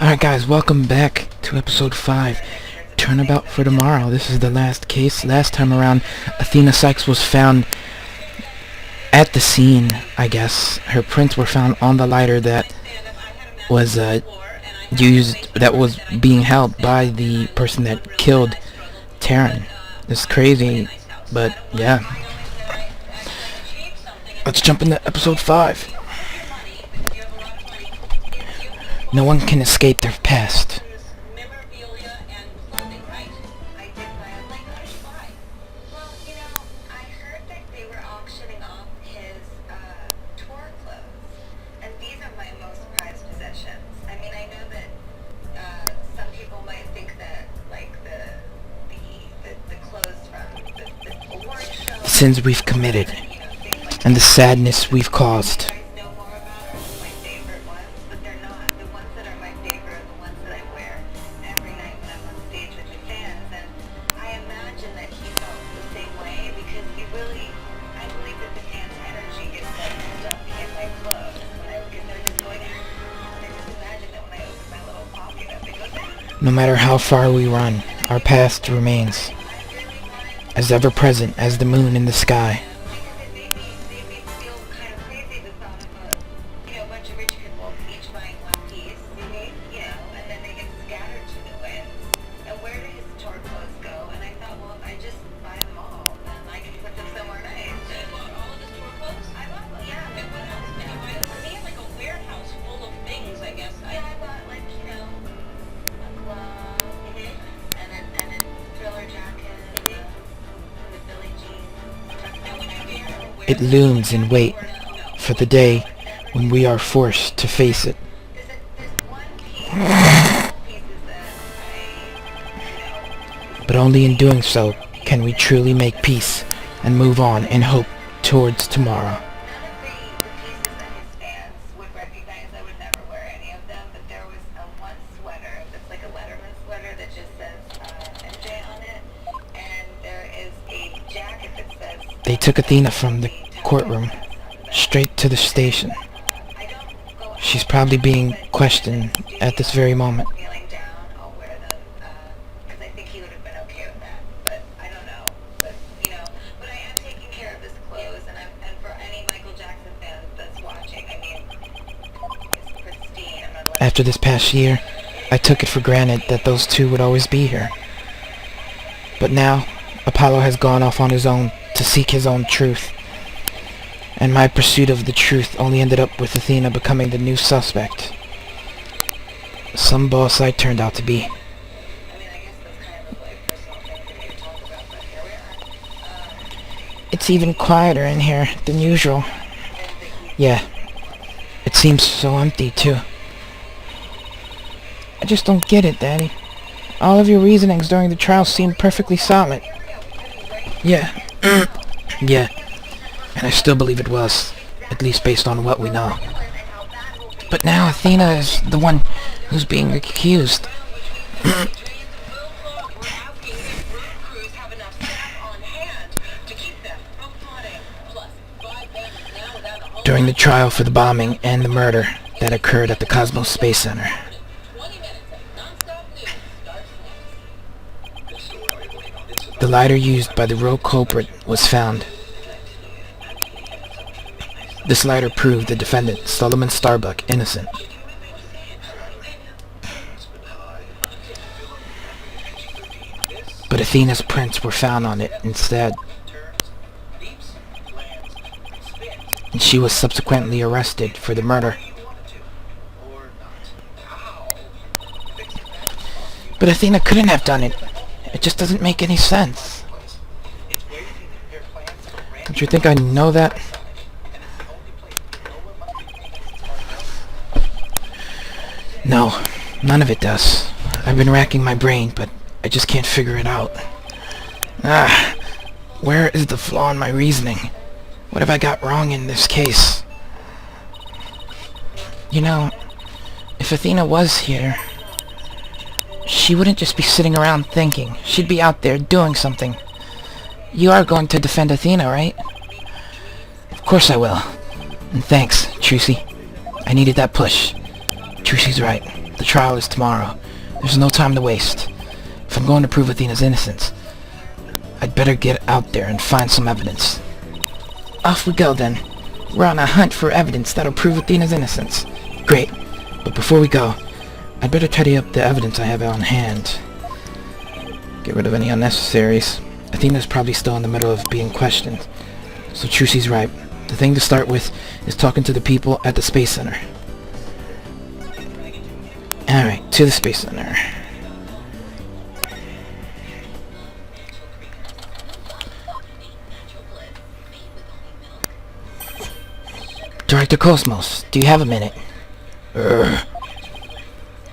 Alright guys, welcome back to episode 5, Turnabout for Tomorrow. This is the last case. Last time around, Athena Sykes was found at the scene, I guess. Her prints were found on the lighter that was being held by the person that killed Taryn. It's crazy, but yeah. Let's jump into episode 5. No one can escape their past. The sins we've committed and the sadness we've caused. No matter how far we run, our past remains, as ever-present as the moon in the sky. It looms in wait for the day when we are forced to face it. But only in doing so can we truly make peace and move on in hope towards tomorrow. They took Athena from the courtroom straight to the station. She's probably being questioned at this very moment. After this past year, I took it for granted that those two would always be here. But now, Apollo has gone off on his own to seek his own truth. And my pursuit of the truth only ended up with Athena becoming the new suspect. Some boss I turned out to be. It's even quieter in here than usual. Yeah, it seems so empty too. I just don't get it, Daddy. All of your reasonings during the trial seemed perfectly solid. Yeah. Yeah. And I still believe it was, at least based on what we know. But now Athena is the one who's being accused. During the trial for the bombing and the murder that occurred at the Cosmos Space Center. The lighter used by the real culprit was found. This lighter proved the defendant, Solomon Starbuck, innocent. But Athena's prints were found on it instead. And she was subsequently arrested for the murder. But Athena couldn't have done it. It just doesn't make any sense. Don't you think I know that? No, none of it does. I've been racking my brain, but I just can't figure it out. Where is the flaw in my reasoning? What have I got wrong in this case? You know, if Athena was here, she wouldn't just be sitting around thinking. She'd be out there doing something. You are going to defend Athena, right? Of course I will. And thanks, Trucy. I needed that push. Trucy's right. The trial is tomorrow. There's no time to waste. If I'm going to prove Athena's innocence, I'd better get out there and find some evidence. Off we go, then. We're on a hunt for evidence that'll prove Athena's innocence. Great. But before we go, I'd better tidy up the evidence I have on hand. Get rid of any unnecessaries. Athena's probably still in the middle of being questioned. So Trucy's right. The thing to start with is talking to the people at the Space Center. Alright, to the Space Center. Director Cosmos, do you have a minute?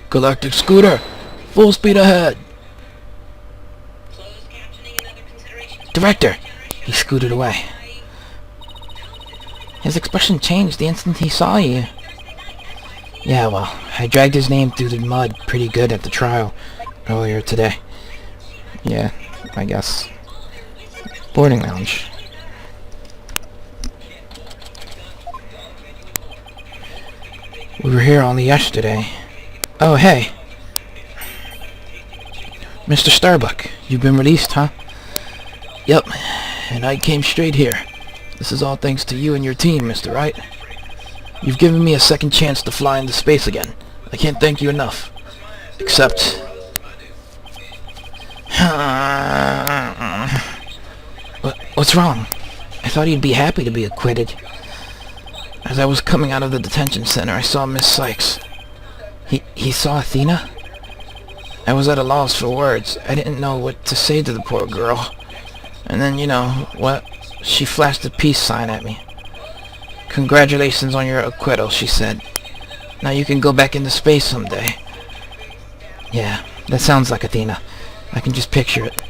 Galactic Scooter, full speed ahead. Director! He scooted away. His expression changed the instant he saw you. Yeah, well, I dragged his name through the mud pretty good at the trial earlier today. Yeah, I guess. Boarding lounge. We were here only yesterday. Oh, hey. Mr. Starbuck, you've been released, huh? Yep, and I came straight here. This is all thanks to you and your team, Mr. Wright. You've given me a second chance to fly into space again. I can't thank you enough. Except... What's wrong? I thought he'd be happy to be acquitted. As I was coming out of the detention center, I saw Miss Sykes. He saw Athena? I was at a loss for words. I didn't know what to say to the poor girl. And then, you know, what? She flashed a peace sign at me. Congratulations on your acquittal, she said. Now you can go back into space someday. Yeah, that sounds like Athena. I can just picture it.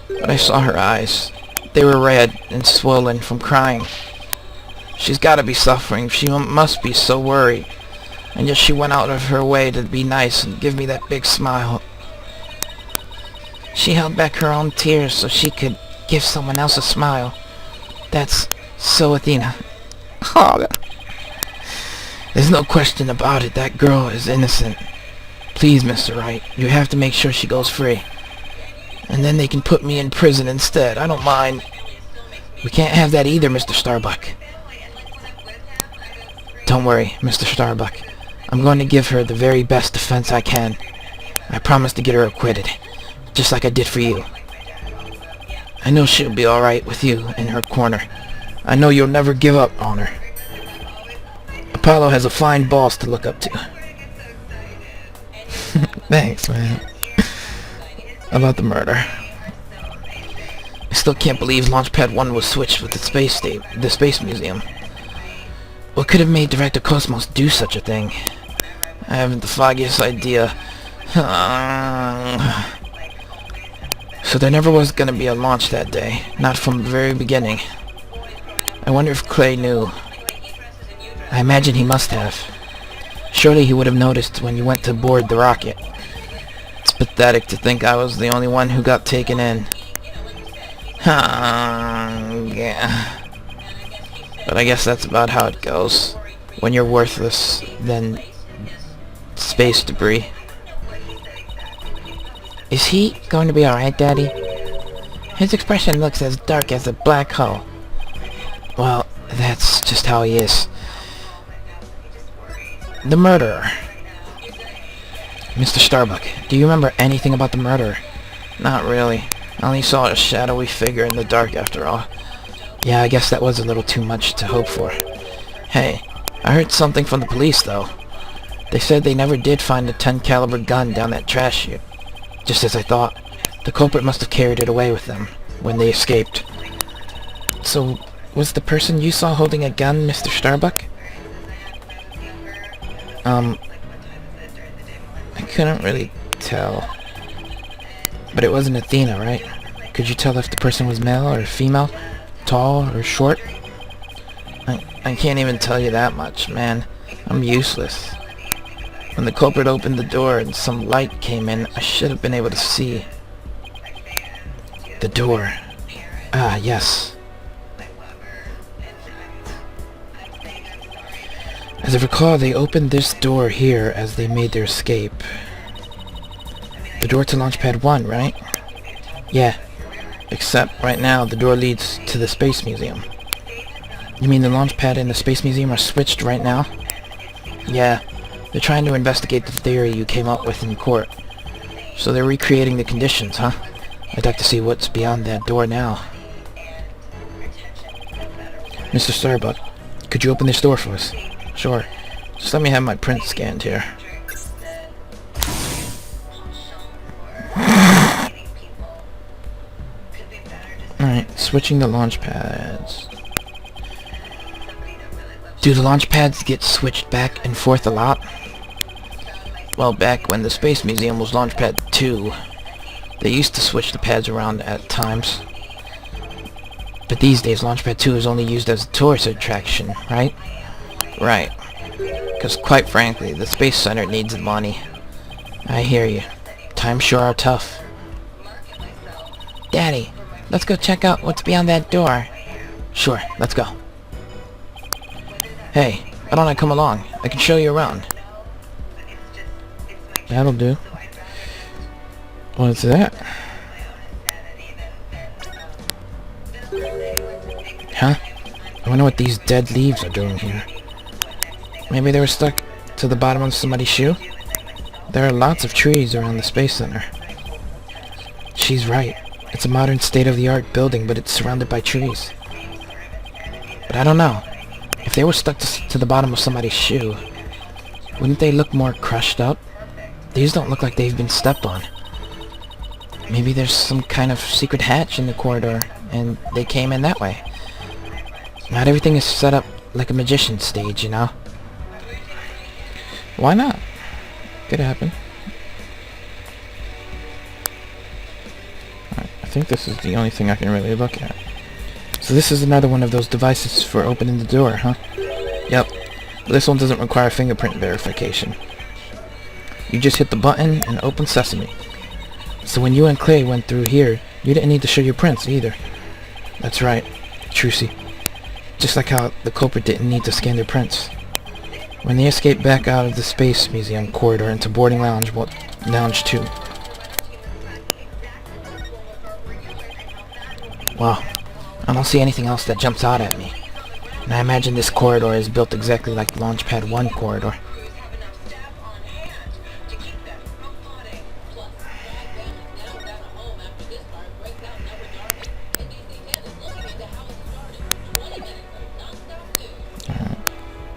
But I saw her eyes. They were red and swollen from crying. She's got to be suffering. She must be so worried. And yet she went out of her way to be nice and give me that big smile. She held back her own tears so she could give someone else a smile. That's so Athena. Oh, there's no question about it. That girl is innocent. Please, Mr. Wright, you have to make sure she goes free. And then they can put me in prison instead. I don't mind. We can't have that either, Mr. Starbuck. Don't worry, Mr. Starbuck. I'm going to give her the very best defense I can. I promise to get her acquitted, just like I did for you. I know she'll be alright with you in her corner. I know you'll never give up on her. Apollo has a fine boss to look up to. Thanks, man. About the murder. I still can't believe Launchpad 1 was switched with the Space Museum. What could have made Director Cosmos do such a thing? I haven't the foggiest idea. So there never was gonna be a launch that day. Not from the very beginning. I wonder if Clay knew. I imagine he must have. Surely he would have noticed when you went to board the rocket. It's pathetic to think I was the only one who got taken in. Yeah. But I guess that's about how it goes. When you're worthless, then space debris. Is he going to be alright, Daddy? His expression looks as dark as a black hole. Well, that's just how he is. The murderer. Mr. Starbuck, do you remember anything about the murderer? Not really. I only saw a shadowy figure in the dark after all. Yeah, I guess that was a little too much to hope for. Hey, I heard something from the police, though. They said they never did find a 10 caliber gun down that trash chute. Just as I thought. The culprit must have carried it away with them when they escaped. So, was the person you saw holding a gun Mr. Starbuck? I couldn't really tell. But it wasn't Athena, right? Could you tell if the person was male or female? Tall or short? I can't even tell you that much, man. I'm useless. When the culprit opened the door and some light came in, I should have been able to see. The door. Ah, yes. As I recall, they opened this door here as they made their escape. The door to Launchpad 1, right? Yeah. Except, right now, the door leads to the Space Museum. You mean the Launchpad and the Space Museum are switched right now? Yeah. They're trying to investigate the theory you came up with in court. So they're recreating the conditions, huh? I'd like to see what's beyond that door now. Mr. Starbuck, could you open this door for us? Sure. Just let me have my print scanned here. Alright, switching the launch pads. Do the launch pads get switched back and forth a lot? Well, back when the Space Museum was Launchpad 2, they used to switch the pads around at times. But these days, Launchpad 2 is only used as a tourist attraction, right? Right. Because quite frankly, the Space Center needs the money. I hear you. Times sure are tough. Daddy, let's go check out what's beyond that door. Sure, let's go. Hey, why don't I come along? I can show you around. That'll do. What's that? Huh? I wonder what these dead leaves are doing here. Maybe they were stuck to the bottom of somebody's shoe? There are lots of trees around the Space Center. She's right. It's a modern state-of-the-art building, but it's surrounded by trees. But I don't know. If they were stuck to the bottom of somebody's shoe, wouldn't they look more crushed up? These don't look like they've been stepped on. Maybe there's some kind of secret hatch in the corridor, and they came in that way. Not everything is set up like a magician's stage, you know? Why not? Could happen. Alright, I think this is the only thing I can really look at. So this is another one of those devices for opening the door, huh? Yep. But this one doesn't require fingerprint verification. You just hit the button and open sesame. So when you and Clay went through here, you didn't need to show your prints either. That's right. Trucy. Just like how the culprit didn't need to scan their prints. When they escaped back out of the Space Museum corridor into boarding lounge, lounge 2. Wow. I don't see anything else that jumps out at me. And I imagine this corridor is built exactly like the Launchpad 1 corridor.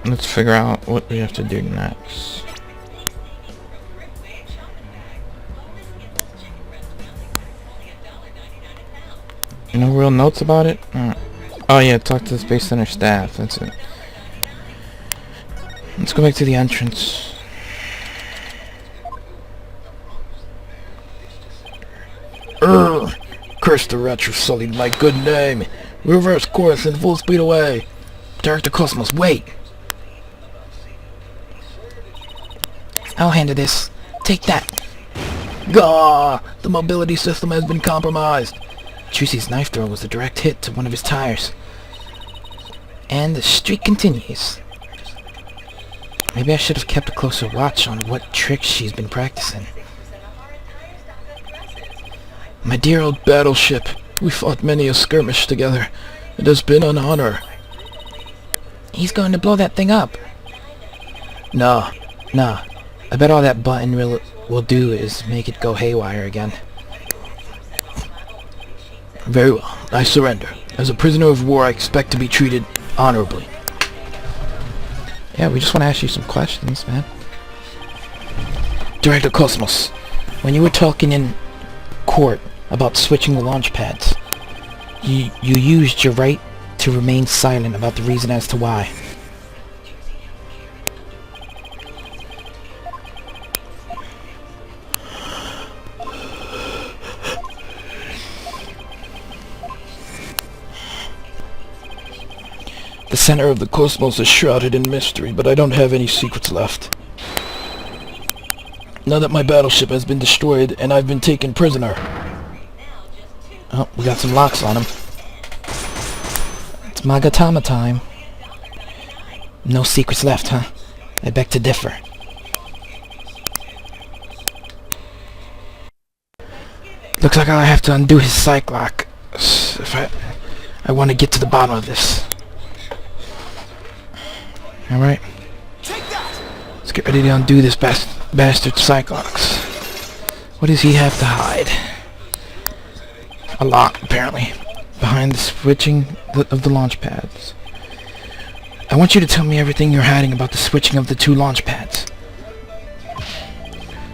Let's figure out what we have to do next. No real notes about it? Oh yeah, talk to the Space Center staff, that's it. Let's go back to the entrance. Curse the wretch who sullied my good name. Reverse course and full speed away. Director Cosmos, wait! I'll handle this. Take that. Gah! The mobility system has been compromised. Trucy's knife throw was a direct hit to one of his tires. And the streak continues. Maybe I should have kept a closer watch on what tricks she's been practicing. My dear old battleship, we fought many a skirmish together. It has been an honor. He's going to blow that thing up. Nah. I bet all that button will do is make it go haywire again. Very well, I surrender. As a prisoner of war, I expect to be treated honorably. Yeah, we just want to ask you some questions, man. Director Cosmos, when you were talking in court about switching the launch pads, you used your right to remain silent about the reason as to why. The center of the cosmos is shrouded in mystery, but I don't have any secrets left. Now that my battleship has been destroyed and I've been taken prisoner. Oh, we got some locks on him. It's Magatama time. No secrets left, huh? I beg to differ. Looks like I'll have to undo his psych lock if I want to get to the bottom of this. Alright. Let's get ready to undo this bastard psych locks. What does he have to hide? A lot, apparently. Behind the switching of the launch pads. I want you to tell me everything you're hiding about the switching of the two launch pads.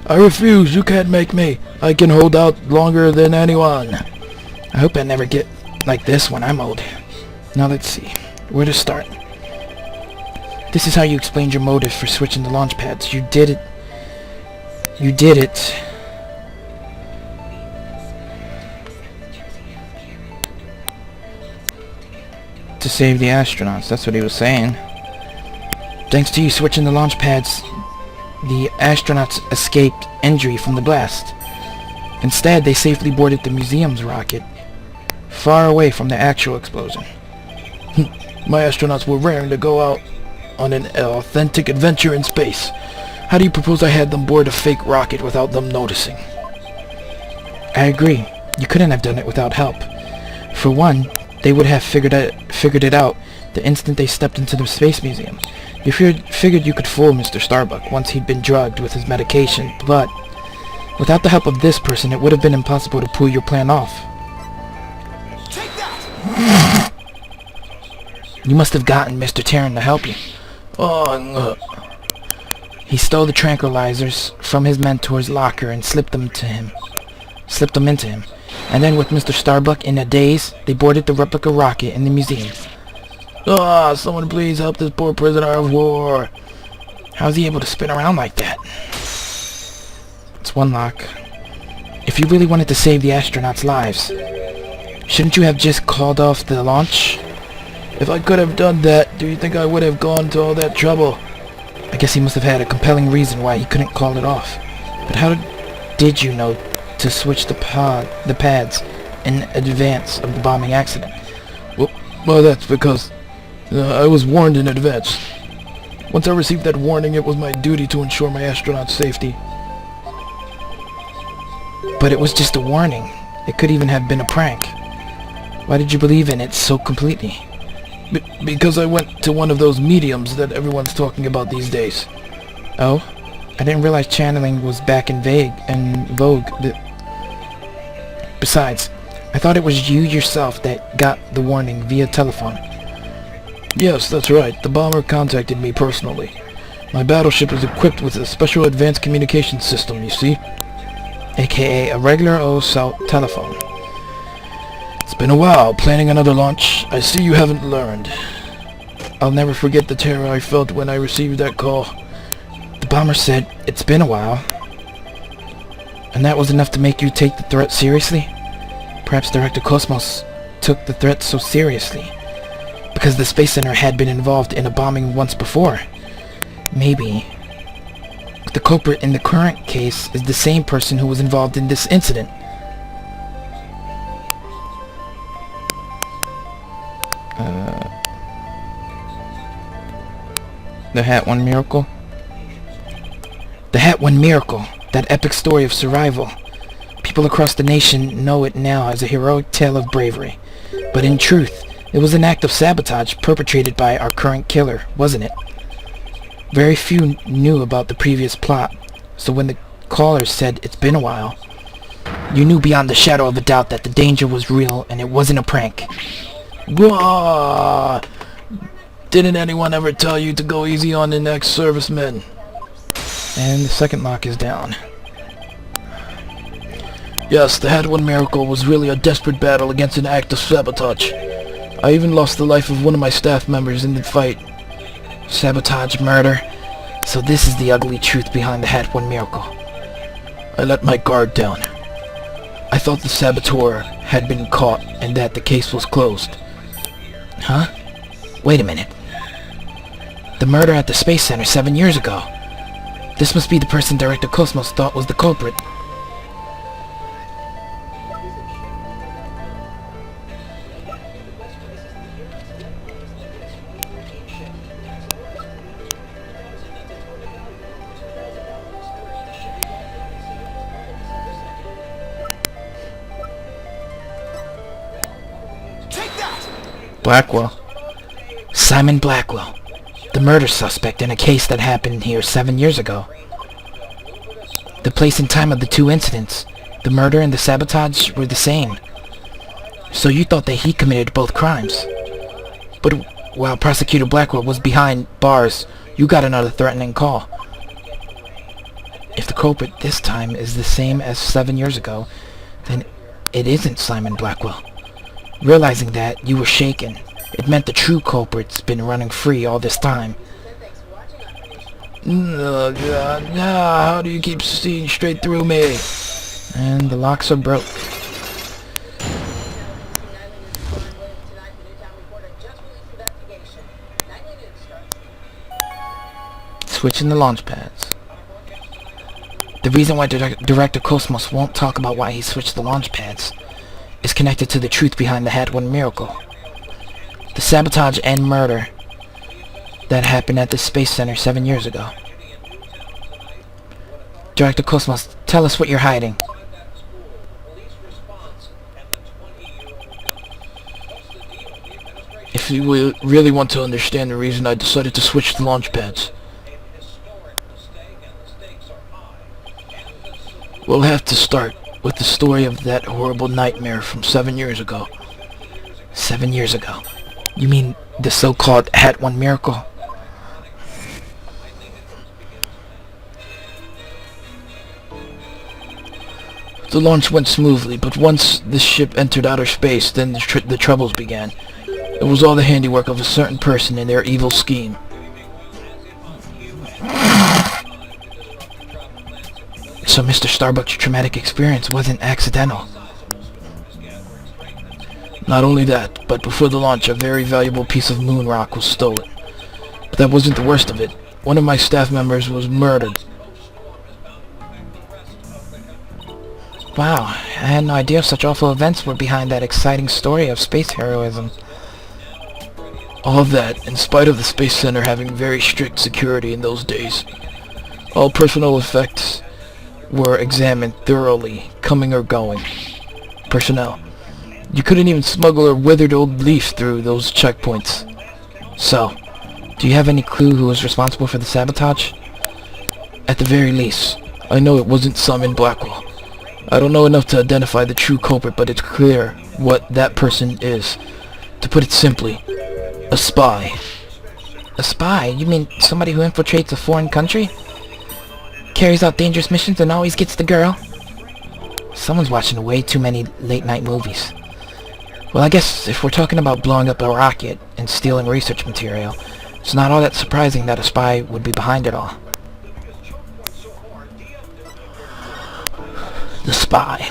I refuse. You can't make me. I can hold out longer than anyone. I hope I never get like this when I'm old. Now let's see. Where to start? This is how you explained your motive for switching the launch pads. You did it to save the astronauts. That's what he was saying. Thanks to you switching the launch pads, the astronauts escaped injury from the blast. Instead, they safely boarded the museum's rocket, far away from the actual explosion. My astronauts were raring to go out on an authentic adventure in space. How do you propose I had them board a fake rocket without them noticing? I agree. You couldn't have done it without help. For one, they would have figured it out the instant they stepped into the space museum. You figured you could fool Mr. Starbuck once he'd been drugged with his medication, but without the help of this person, it would have been impossible to pull your plan off. Take that! You must have gotten Mr. Terran to help you. Oh, He stole the tranquilizers from his mentor's locker and slipped them into him. And then with Mr. Starbuck in a daze, they boarded the replica rocket in the museum. Someone please help this poor prisoner of war. How's he able to spin around like that? It's one lock. If you really wanted to save the astronauts' lives, shouldn't you have just called off the launch? If I could have done that, do you think I would have gone to all that trouble? I guess he must have had a compelling reason why he couldn't call it off. But how did you know to switch the pads in advance of the bombing accident? Well, that's because I was warned in advance. Once I received that warning, it was my duty to ensure my astronauts' safety. But it was just a warning. It could even have been a prank. Why did you believe in it so completely? Because I went to one of those mediums that everyone's talking about these days. Oh? I didn't realize channeling was back in vogue. Besides, I thought it was you yourself that got the warning via telephone. Yes, that's right. The bomber contacted me personally. My battleship is equipped with a special advanced communication system, you see? AKA a regular old telephone. It's been a while, planning another launch. I see you haven't learned. I'll never forget the terror I felt when I received that call. The bomber said, "It's been a while." And that was enough to make you take the threat seriously? Perhaps Director Cosmos took the threat so seriously because the Space Center had been involved in a bombing once before. Maybe the culprit in the current case is the same person who was involved in this incident. The Hat One Miracle? The Hat One Miracle, that epic story of survival. People across the nation know it now as a heroic tale of bravery. But in truth, it was an act of sabotage perpetrated by our current killer, wasn't it? Very few knew about the previous plot, so when the caller said it's been a while, you knew beyond the shadow of a doubt that the danger was real and it wasn't a prank. Whoa! Didn't anyone ever tell you to go easy on the next servicemen? And the second lock is down. Yes, the Hat One Miracle was really a desperate battle against an act of sabotage. I even lost the life of one of my staff members in the fight. Sabotage, murder. So this is the ugly truth behind the Hat One Miracle. I let my guard down. I thought the saboteur had been caught and that the case was closed. Huh? Wait a minute. The murder at the Space Center 7 years ago. This must be the person Director Cosmos thought was the culprit. Blackwell. Simon Blackwell, the murder suspect in a case that happened here 7 years ago. The place and time of the two incidents, the murder and the sabotage, were the same. So you thought that he committed both crimes. But while Prosecutor Blackwell was behind bars, you got another threatening call. If the culprit this time is the same as 7 years ago, then it isn't Simon Blackwell. Realizing that, you were shaken. It meant the true culprit's been running free all this time. Oh, God, how do you keep seeing straight through me? And the locks are broke. Switching the launch pads. The reason why Director Cosmos won't talk about why he switched the launch pads is connected to the truth behind the Hat One miracle. The sabotage and murder that happened at the Space Center 7 years ago. Director Cosmos, tell us what you're hiding. If you really want to understand the reason I decided to switch the launch pads, we'll have to start with the story of that horrible nightmare from 7 years ago. 7 years ago? You mean the so-called Hat One miracle? The launch went smoothly, but once the ship entered outer space, then the troubles began. It was all the handiwork of a certain person and their evil scheme. So Mr. Starbuck's traumatic experience wasn't accidental. Not only that, but before the launch, a very valuable piece of moon rock was stolen. But that wasn't the worst of it. One of my staff members was murdered. Wow, I had no idea such awful events were behind that exciting story of space heroism. All of that, in spite of the Space Center having very strict security in those days. All personnel effects were examined thoroughly, coming or going. Personnel. You couldn't even smuggle a withered old leaf through those checkpoints. So, do you have any clue who was responsible for the sabotage? At the very least, I know it wasn't Simon Blackwell. I don't know enough to identify the true culprit, but it's clear what that person is. To put it simply, a spy. A spy? You mean somebody who infiltrates a foreign country? Carries out dangerous missions and always gets the girl? Someone's watching way too many late-night movies. Well, I guess if we're talking about blowing up a rocket and stealing research material, it's not all that surprising that a spy would be behind it all. The spy.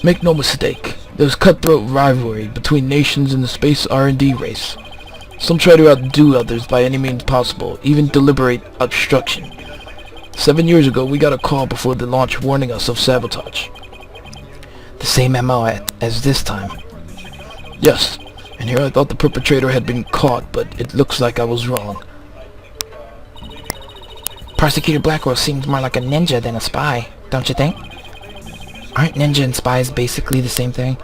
Make no mistake, there's cutthroat rivalry between nations in the space R&D race. Some try to outdo others by any means possible, even deliberate obstruction. 7 years ago, we got a call before the launch warning us of sabotage. The same MO as this time. Yes, and here I thought the perpetrator had been caught, but it looks like I was wrong. Prosecutor Blackwell seems more like a ninja than a spy, don't you think? Aren't ninja and spies basically the same thing?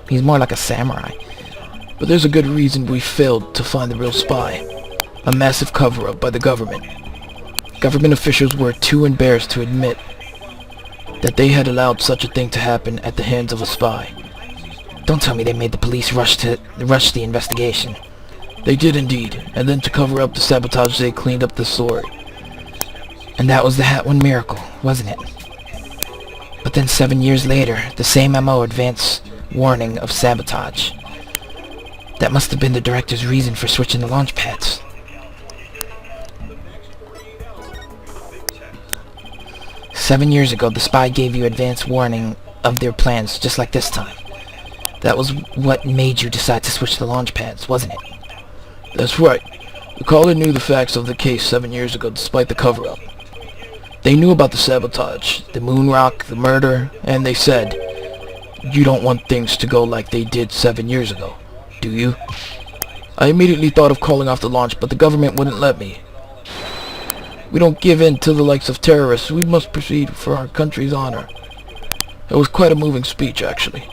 He's more like a samurai. But there's a good reason we failed to find the real spy. A massive cover-up by the government. Government officials were too embarrassed to admit that they had allowed such a thing to happen at the hands of a spy. Don't tell me they made the police rush the investigation. They did indeed, and then to cover up the sabotage they cleaned up the story. And that was the Hat One miracle, wasn't it? But then 7 years later, the same MO advance warning of sabotage. That must have been the director's reason for switching the launch pads. "7 years ago, the spy gave you advance warning of their plans, just like this time. That was what made you decide to switch the launch pads, wasn't it?" That's right. The caller knew the facts of the case 7 years ago despite the cover-up. They knew about the sabotage, the moon rock, the murder, and they said, "You don't want things to go like they did 7 years ago, do you?" I immediately thought of calling off the launch, but the government wouldn't let me. We don't give in to the likes of terrorists. We must proceed for our country's honor. It was quite a moving speech, actually.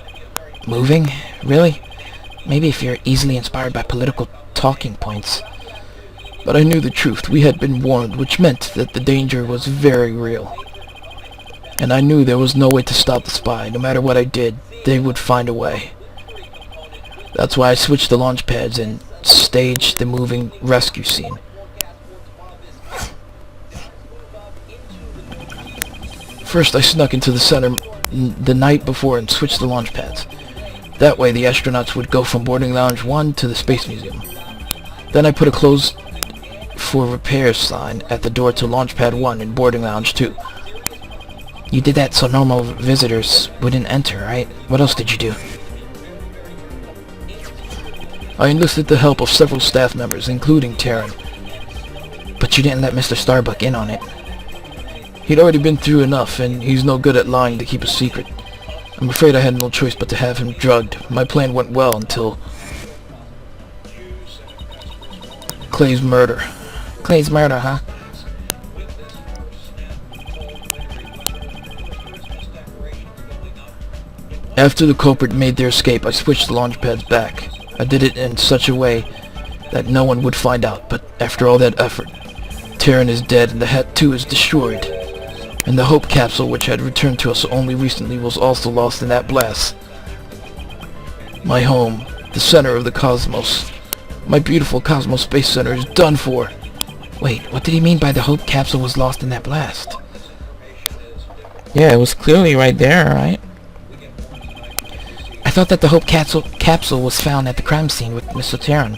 Moving? Really? Maybe if you're easily inspired by political talking points. But I knew the truth. We had been warned, which meant that the danger was very real. And I knew there was no way to stop the spy. No matter what I did, they would find a way. That's why I switched the launch pads and staged the moving rescue scene. First, I snuck into the center the night before and switched the launch pads. That way, the astronauts would go from Boarding Lounge 1 to the Space Museum. Then I put a closed for repairs sign at the door to Launch Pad 1 in Boarding Lounge 2. You did that so normal visitors wouldn't enter, right? What else did you do? I enlisted the help of several staff members, including Taryn. But you didn't let Mr. Starbuck in on it. He'd already been through enough, and he's no good at lying to keep a secret. I'm afraid I had no choice but to have him drugged. My plan went well until Clay's murder. Clay's murder, huh? After the culprit made their escape, I switched the launch pads back. I did it in such a way that no one would find out, but after all that effort, Taryn is dead and the Hat too is destroyed. And the Hope capsule, which had returned to us only recently, was also lost in that blast. My home, the center of the cosmos, my beautiful Cosmos Space Center is done for. Wait, what did he mean by the Hope capsule was lost in that blast? Yeah, it was clearly right there, right? I thought that the Hope capsule was found at the crime scene with Mr. Taryn.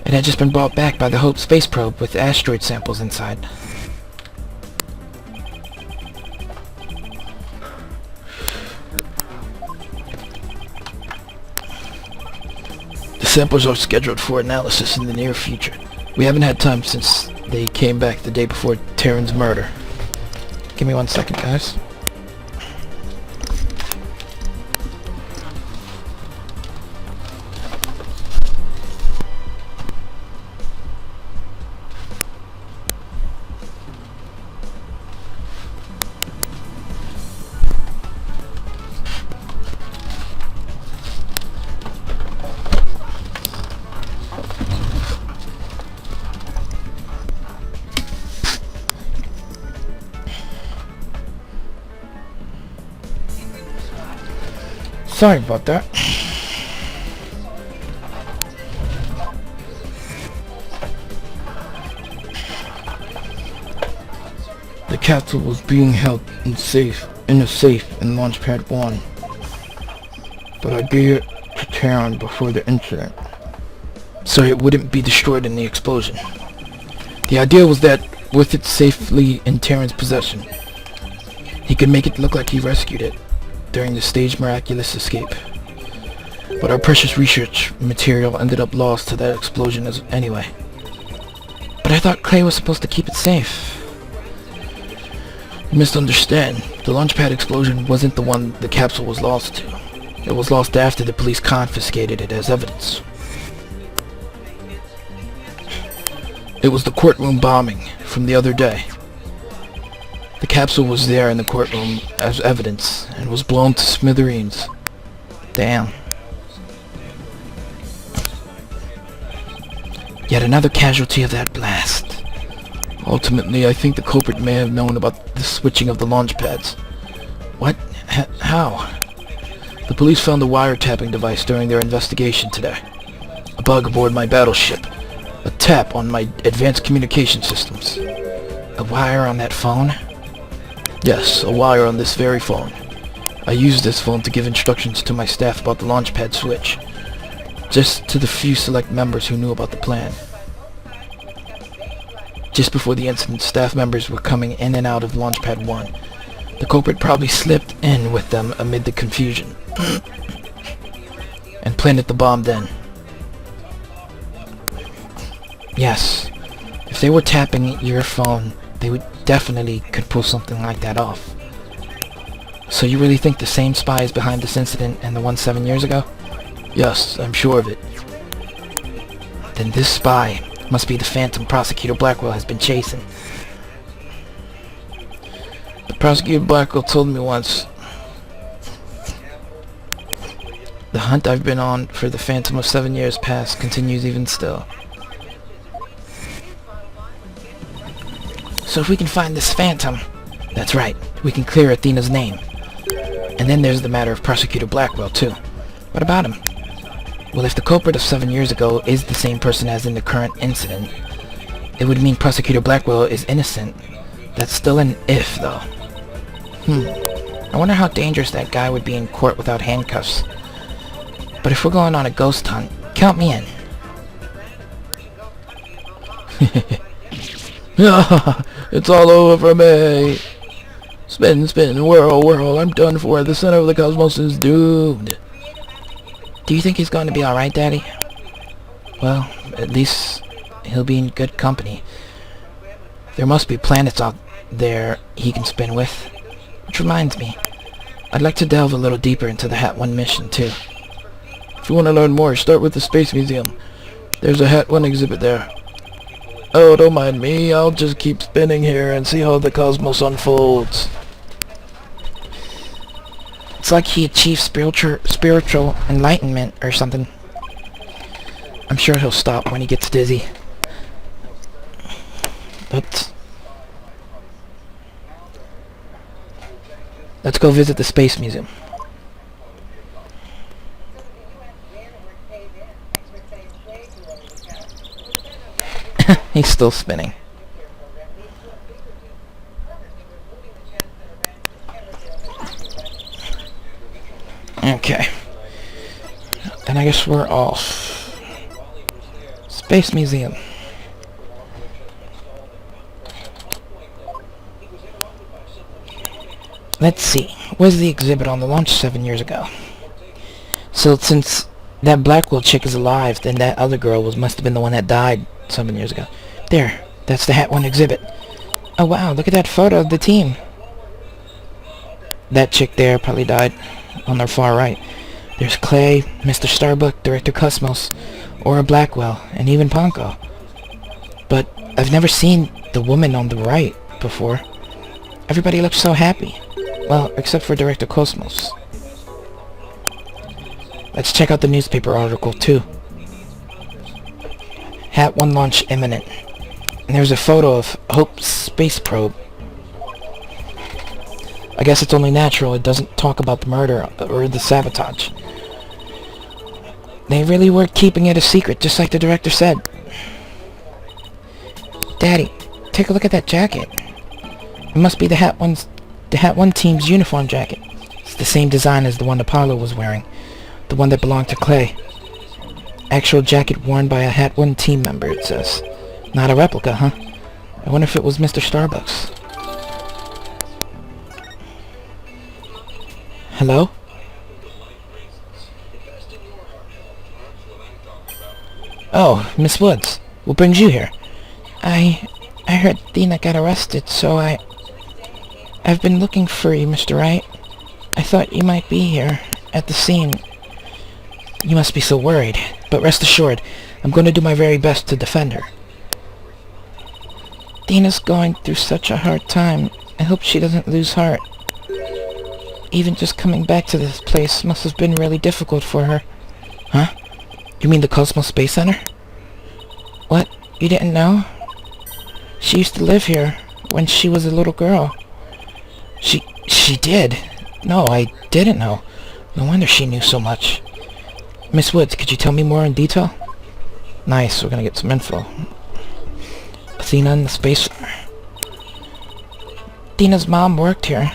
It had just been brought back by the Hope space probe with asteroid samples inside. The samples are scheduled for analysis in the near future. We haven't had time since they came back the day before Taryn's murder. Give me 1 second, guys. Sorry about that. The capsule was being held in a safe in Launchpad 1. But I gave it to Taryn before the incident, so it wouldn't be destroyed in the explosion. The idea was that, with it safely in Taryn's possession, he could make it look like he rescued it during the staged miraculous escape. But our precious research material ended up lost to that explosion anyway. But I thought Clay was supposed to keep it safe. You misunderstand. The launchpad explosion wasn't the one the capsule was lost to. It was lost after the police confiscated it as evidence. It was the courtroom bombing from the other day. The capsule was there in the courtroom as evidence and was blown to smithereens. Damn. Yet another casualty of that blast. Ultimately, I think the culprit may have known about the switching of the launch pads. What? How? The police found a wiretapping device during their investigation today. A bug aboard my battleship. A tap on my advanced communication systems. A wire on that phone? Yes, a wire on this very phone. I used this phone to give instructions to my staff about the launchpad switch. Just to the few select members who knew about the plan. Just before the incident, staff members were coming in and out of Launchpad 1. The culprit probably slipped in with them amid the confusion. And planted the bomb then. Yes. If they were tapping your phone, they would definitely could pull something like that off. So you really think the same spy is behind this incident and the one 7 years ago? Yes, I'm sure of it. Then this spy must be the phantom Prosecutor Blackwell has been chasing. The Prosecutor Blackwell told me once. hunt I've been on for the phantom of 7 years past continues even still. So if we can find this phantom, that's right, we can clear Athena's name. And then there's the matter of Prosecutor Blackwell, too. What about him? Well, if the culprit of 7 years ago is the same person as in the current incident, it would mean Prosecutor Blackwell is innocent. That's still an if, though. I wonder how dangerous that guy would be in court without handcuffs. But if we're going on a ghost hunt, count me in. It's all over for me. Spin, spin, whirl, whirl. I'm done for. The center of the cosmos is doomed. Do you think he's going to be alright, Daddy? Well, at least he'll be in good company. There must be planets out there he can spin with. Which reminds me, I'd like to delve a little deeper into the Hat 1 mission, too. If you want to learn more, start with the Space Museum. There's a Hat 1 exhibit there. Oh, don't mind me. I'll just keep spinning here and see how the cosmos unfolds. It's like he achieved spiritual enlightenment or something. I'm sure he'll stop when he gets dizzy. Let's go visit the Space Museum. He's still spinning. Okay. Then I guess we're off. Space Museum. Let's see. Where's the exhibit on the launch 7 years ago? So since that Blackwell chick is alive, then that other girl must have been the one that died 7 years ago. There. That's the Hat 1 exhibit. Oh wow, look at that photo of the team. That chick there probably died on their far right. There's Clay, Mr. Starbuck, Director Cosmos, Aura Blackwell, and even Ponko. But I've never seen the woman on the right before. Everybody looks so happy. Well, except for Director Cosmos. Let's check out the newspaper article, too. Hat 1 launch imminent. And there's a photo of Hope's space probe. I guess it's only natural it doesn't talk about the murder or the sabotage. They really were keeping it a secret, just like the director said. Daddy, take a look at that jacket. It must be the Hat 1 team's uniform jacket. It's the same design as the one Apollo was wearing. The one that belonged to Clay. Actual jacket worn by a Hat 1 team member, it says. Not a replica, huh? I wonder if it was Mr. Starbucks. Hello? Oh, Miss Woods. What brings you here? I heard Dina got arrested, so I've been looking for you, Mr. Wright. I thought you might be here, at the scene. You must be so worried, but rest assured, I'm going to do my very best to defend her. Dina's going through such a hard time. I hope she doesn't lose heart. Even just coming back to this place must have been really difficult for her. Huh? You mean the Cosmos Space Center? What? You didn't know? She used to live here when she was a little girl. She did? No, I didn't know. No wonder she knew so much. Miss Woods, could you tell me more in detail? Nice, we're gonna get some info. Athena in the space center. Dina's mom worked here.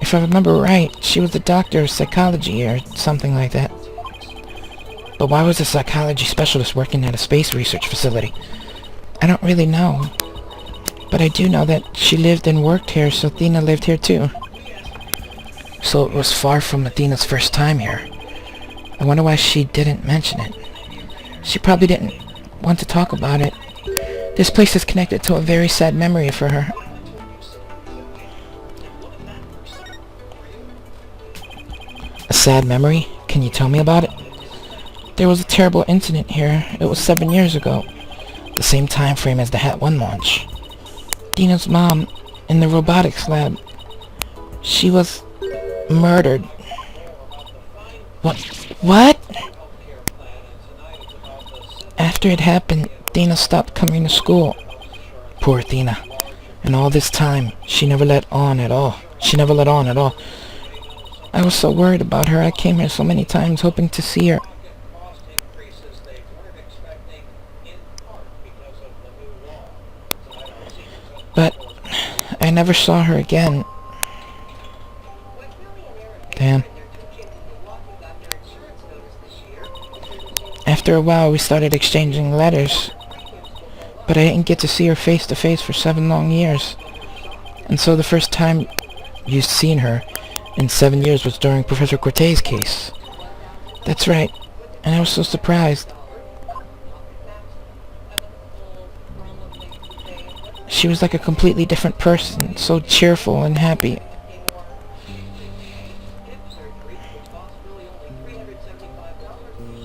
If I remember right, she was a doctor of psychology or something like that. But why was a psychology specialist working at a space research facility? I don't really know. But I do know that she lived and worked here, so Athena lived here too. So it was far from Athena's first time here. I wonder why she didn't mention it. She probably didn't want to talk about it. This place is connected to a very sad memory for her. A sad memory? Can you tell me about it? There was a terrible incident here. It was 7 years ago. The same time frame as the Hat 1 launch. Dina's mom, in the robotics lab, she was murdered. What? After it happened, Athena stopped coming to school. Poor Athena. And all this time, she never let on at all. I was so worried about her. I came here so many times hoping to see her. But I never saw her again. Damn. After a while, we started exchanging letters. But I didn't get to see her face to face for 7 long years. And so the first time you'd seen her in 7 years was during Professor Cortez's case. That's right. And I was so surprised. She was like a completely different person, so cheerful and happy.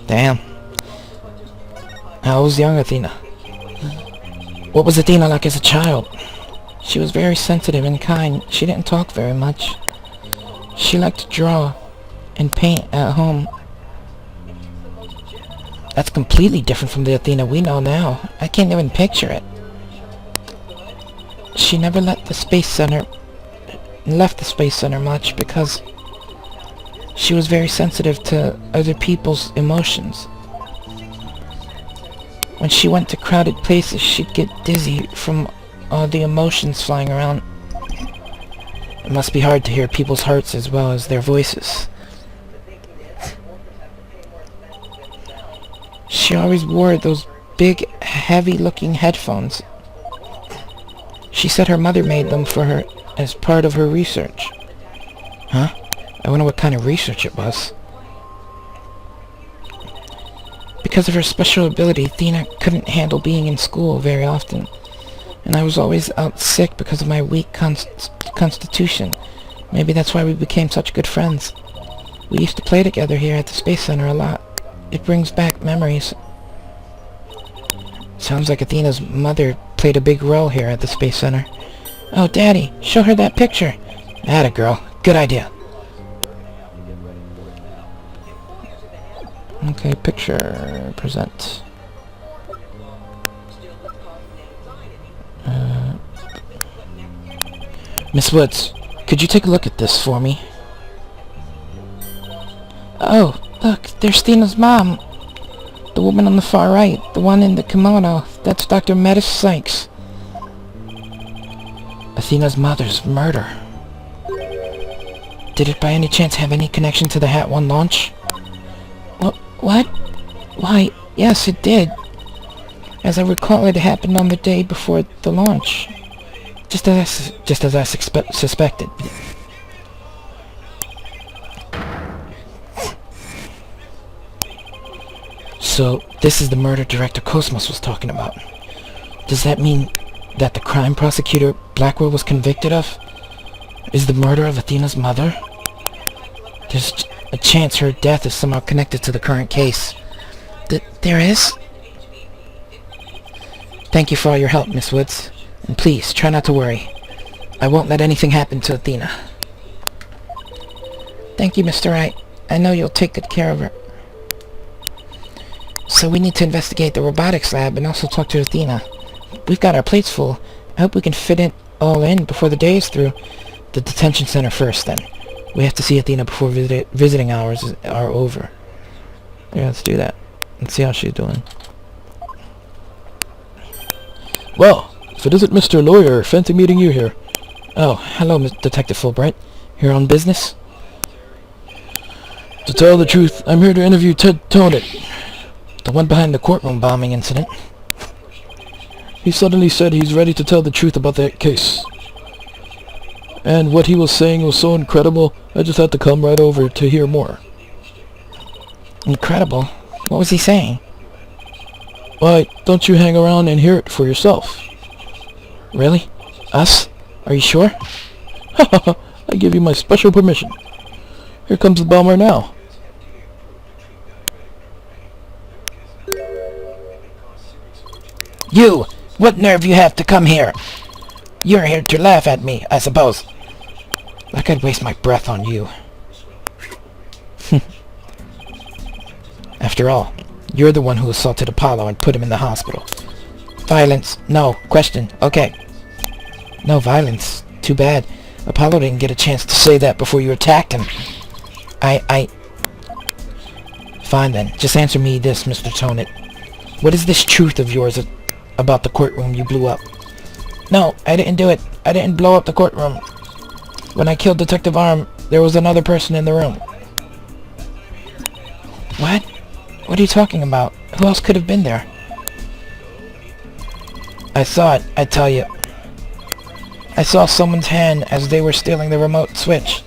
Damn. How was young Athena? What was Athena like as a child? She was very sensitive and kind. She didn't talk very much. She liked to draw and paint at home. That's completely different from the Athena we know now. I can't even picture it. She never left the Space Center much because she was very sensitive to other people's emotions. When she went to crowded places, she'd get dizzy from all the emotions flying around. It must be hard to hear people's hearts as well as their voices. She always wore those big, heavy-looking headphones. She said her mother made them for her as part of her research. Huh? I wonder what kind of research it was. Because of her special ability, Athena couldn't handle being in school very often. And I was always out sick because of my weak constitution. Maybe that's why we became such good friends. We used to play together here at the Space Center a lot. It brings back memories. Sounds like Athena's mother played a big role here at the Space Center. Oh, Daddy, show her that picture. Atta girl. Good idea. Okay, picture. Present. Miss Woods, could you take a look at this for me? Oh, look, there's Athena's mom. The woman on the far right, the one in the kimono. That's Dr. Metis Sykes. Athena's mother's murder. Did it by any chance have any connection to the Hat 1 launch? What? Why, yes, it did. As I recall, it happened on the day before the launch. Just as I suspected. So, this is the murder Director Cosmos was talking about. Does that mean that the crime prosecutor Blackwell was convicted of is the murder of Athena's mother? There's a chance her death is somehow connected to the current case. There is? Thank you for all your help, Miss Woods. And please, try not to worry. I won't let anything happen to Athena. Thank you, Mr. Wright. I know you'll take good care of her. So we need to investigate the robotics lab and also talk to Athena. We've got our plates full. I hope we can fit it all in before the day is through. The detention center first, then. We have to see Athena before visiting hours are over. Yeah, let's do that. Let's see how she's doing. Well, if it isn't Mr. Lawyer, fancy meeting you here. Oh, hello, Detective Fulbright. Here on business? To tell the truth, I'm here to interview Ted Tonet, The one behind the courtroom bombing incident. He suddenly said he's ready to tell the truth about that case. And what he was saying was so incredible, I just had to come right over to hear more. Incredible? What was he saying? Why, don't you hang around and hear it for yourself? Really? Us? Are you sure? I give you my special permission. Here comes the bomber now. You! What nerve you have to come here? You're here to laugh at me, I suppose. Like I'd waste my breath on you. After all, you're the one who assaulted Apollo and put him in the hospital. Violence. No. Question. Okay. No violence. Too bad. Apollo didn't get a chance to say that before you attacked him. Fine then. Just answer me this, Mr. Tonit. What is this truth of yours about the courtroom you blew up? No, I didn't do it. I didn't blow up the courtroom. When I killed Detective Arm, there was another person in the room. What? What are you talking about? Who else could have been there? I saw it, I tell you. I saw someone's hand as they were stealing the remote switch.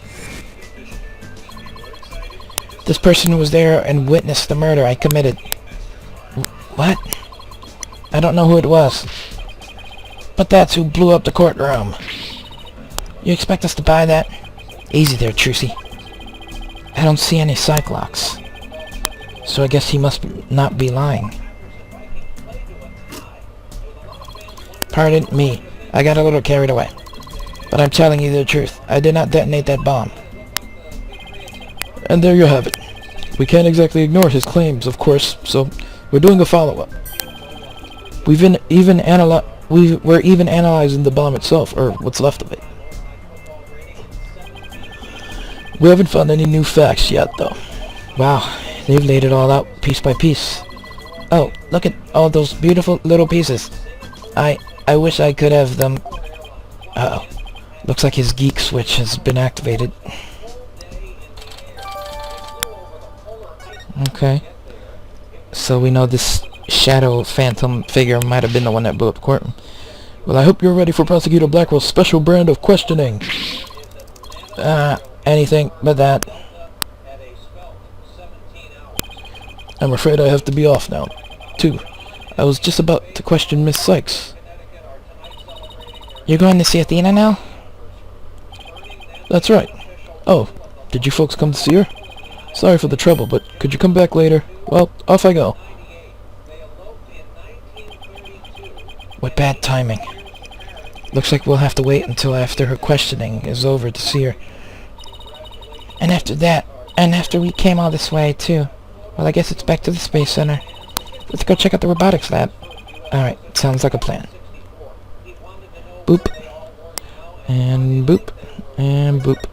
This person was there and witnessed the murder I committed. What? I don't know who it was. But that's who blew up the courtroom. You expect us to buy that? Easy there, Trucy. I don't see any psych locks. So I guess he must not be lying. Pardon me. I got a little carried away. But I'm telling you the truth. I did not detonate that bomb. And there you have it. We can't exactly ignore his claims, of course, so we're doing a follow-up. We're even analyzing the bomb itself, or what's left of it. We haven't found any new facts yet, though. Wow, they've laid it all out piece by piece. Oh, look at all those beautiful little pieces. I wish I could have them. Uh-oh. Looks like his geek switch has been activated. Okay. So we know this shadow phantom figure might have been the one that blew up the courtroom. Well, I hope you're ready for Prosecutor Blackwell's special brand of questioning. Anything but that. I'm afraid I have to be off now, too. I was just about to question Miss Sykes. You're going to see Athena now? That's right. Oh, did you folks come to see her? Sorry for the trouble, but could you come back later? Well, off I go. What bad timing. Looks like we'll have to wait until after her questioning is over to see her. And after that, and after we came all this way, too. Well, I guess it's back to the Space Center. Let's go check out the robotics lab. Alright, sounds like a plan. Boop. And boop. And boop.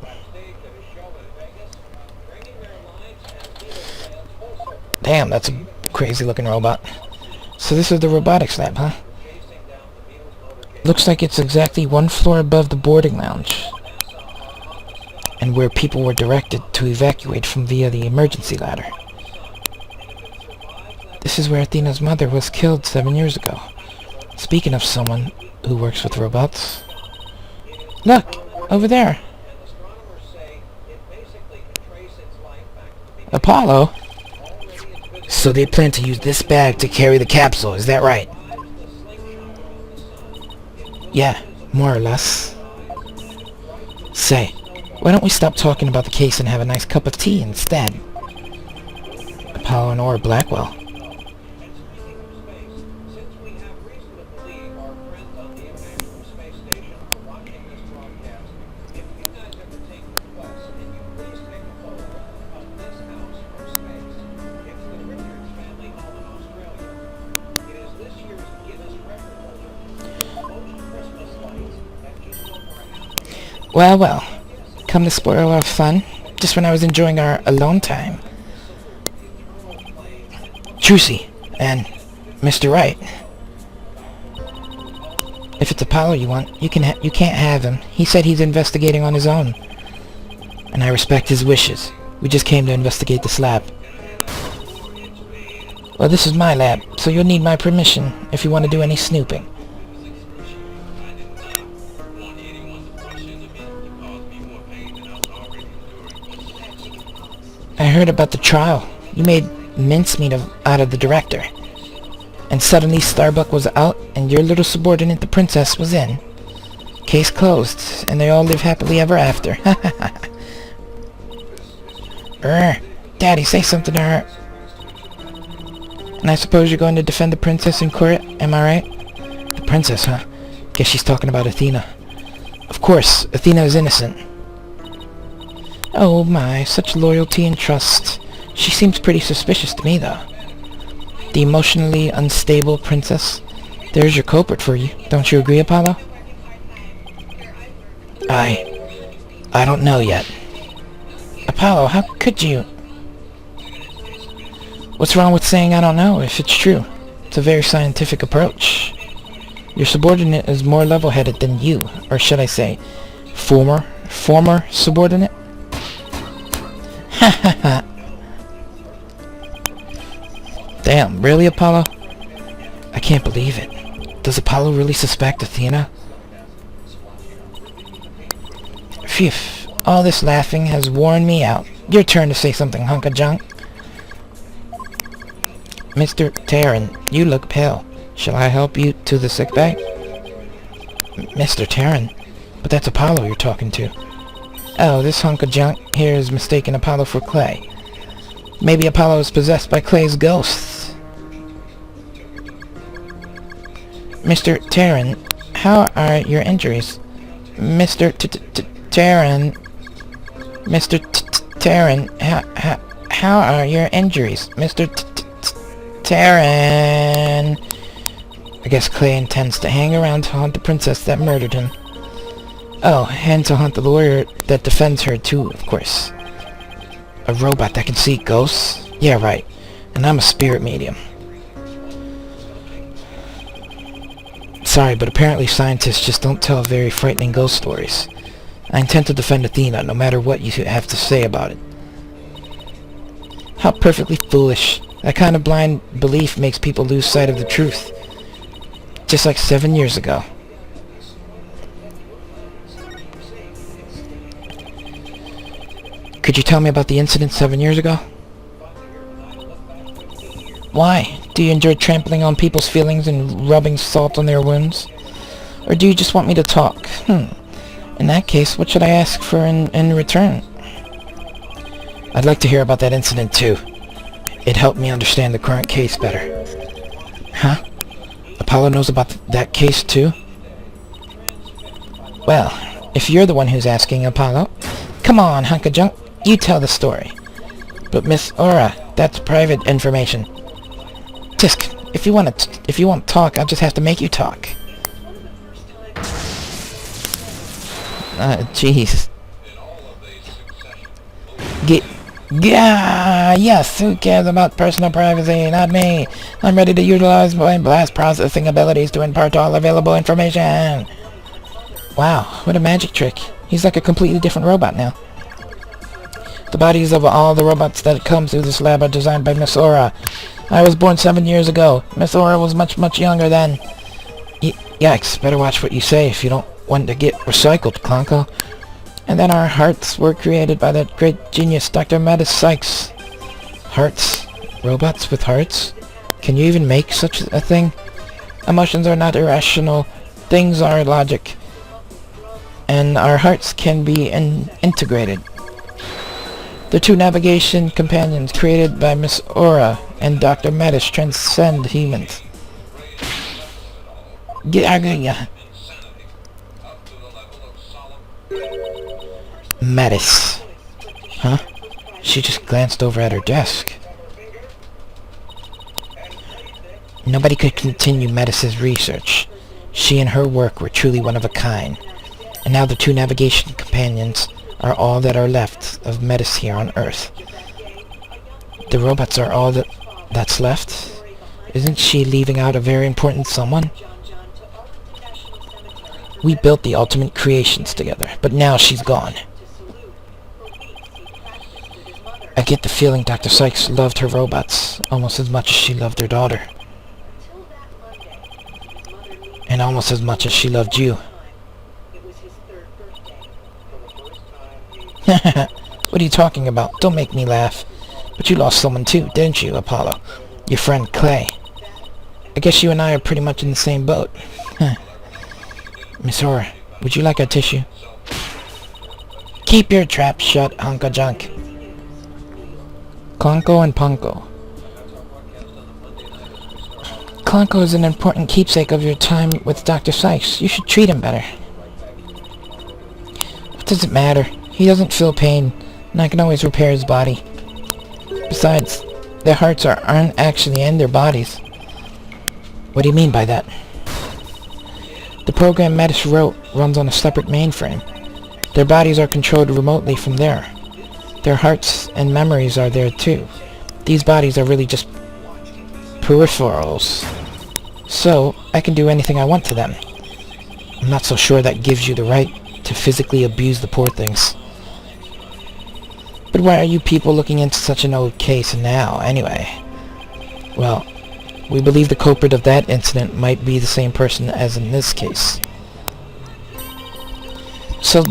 Damn, that's a crazy looking robot. So this is the robotics lab, huh? Looks like it's exactly one floor above the boarding lounge. And where people were directed to evacuate from via the emergency ladder. This is where Athena's mother was killed 7 years ago. Speaking of someone who works with robots. Look! Over there! Apollo? So they plan to use this bag to carry the capsule, is that right? Yeah, more or less. Say, why don't we stop talking about the case and have a nice cup of tea instead? Apollo and or Blackwell. Well, well. Come to spoil our fun, just when I was enjoying our alone time. Trucy, and Mr. Wright. If it's Apollo you want, you can't have him. He said he's investigating on his own. And I respect his wishes. We just came to investigate this lab. Well, this is my lab, so you'll need my permission if you want to do any snooping. I heard about the trial. You made mincemeat out of the director. And suddenly Starbuck was out, and your little subordinate, the princess, was in. Case closed, and they all live happily ever after. Daddy, say something to her. And I suppose you're going to defend the princess in court, am I right? The princess, huh? Guess she's talking about Athena. Of course, Athena is innocent. Oh my, such loyalty and trust. She seems pretty suspicious to me, though. The emotionally unstable princess. There's your culprit for you. Don't you agree, Apollo? I don't know yet. Apollo, how could you? What's wrong with saying I don't know if it's true? It's a very scientific approach. Your subordinate is more level-headed than you, or should I say, former subordinate? Ha ha ha. Damn, really, Apollo? I can't believe it. Does Apollo really suspect Athena? Phew, all this laughing has worn me out. Your turn to say something, hunk of junk. Mr. Terran, you look pale. Shall I help you to the sickbay? Mr. Terran? But that's Apollo you're talking to. Oh, this hunk of junk here is mistaken Apollo for Clay. Maybe Apollo is possessed by Clay's ghosts. Mr. Terran, how are your injuries? Mr. Terran... Mr. Terran, how are your injuries? Mr. Terran... I guess Clay intends to hang around to haunt the princess that murdered him. Oh, and to haunt the lawyer that defends her too, of course. A robot that can see ghosts? Yeah, right. And I'm a spirit medium. Sorry, but apparently scientists just don't tell very frightening ghost stories. I intend to defend Athena, no matter what you have to say about it. How perfectly foolish. That kind of blind belief makes people lose sight of the truth. Just like 7 years ago. Could you tell me about the incident 7 years ago? Why? Do you enjoy trampling on people's feelings and rubbing salt on their wounds? Or do you just want me to talk? In that case, what should I ask for in return? I'd like to hear about that incident too. It helped me understand the current case better. Huh? Apollo knows about that case too? Well, if you're the one who's asking, Apollo, come on, hunk of junk, you tell the story. But Miss Aura, that's private information. Tisk, if you want to talk, I'll just have to make you talk. Jeez. Yes, who cares about personal privacy? Not me. I'm ready to utilize my blast processing abilities to impart all available information. Wow, what a magic trick. He's like a completely different robot now. The bodies of all the robots that come through this lab are designed by Miss Aura. I was born 7 years ago. Miss Aura was much younger then. Yikes, better watch what you say if you don't want to get recycled, Clonko. And then our hearts were created by that great genius, Dr. Mattis Sykes. Hearts? Robots with hearts? Can you even make such a thing? Emotions are not irrational. Things are logic. And our hearts can be integrated. The two navigation companions created by Miss Aura and Dr. Mattis transcend humans. Mattis. Huh? She just glanced over at her desk. Nobody could continue Mattis's research. She and her work were truly one of a kind. And now the two navigation companions are all that are left of Mattis here on Earth. The robots are all that's left? Isn't she leaving out a very important someone? We built the ultimate creations together, but now she's gone. I get the feeling Dr. Sykes loved her robots almost as much as she loved her daughter. And almost as much as she loved you. What are you talking about? Don't make me laugh. But you lost someone too, didn't you, Apollo? Your friend Clay. I guess you and I are pretty much in the same boat. Miss Aura, would you like a tissue? Keep your trap shut, hunk of junk. Clonko and Punko. Clonko is an important keepsake of your time with Dr. Sykes. You should treat him better. What does it matter? He doesn't feel pain, and I can always repair his body. Besides, their hearts aren't actually in their bodies. What do you mean by that? The program Metis wrote runs on a separate mainframe. Their bodies are controlled remotely from there. Their hearts and memories are there too. These bodies are really just peripherals. So, I can do anything I want to them. I'm not so sure that gives you the right to physically abuse the poor things. But why are you people looking into such an old case now, anyway? Well, we believe the culprit of that incident might be the same person as in this case. So,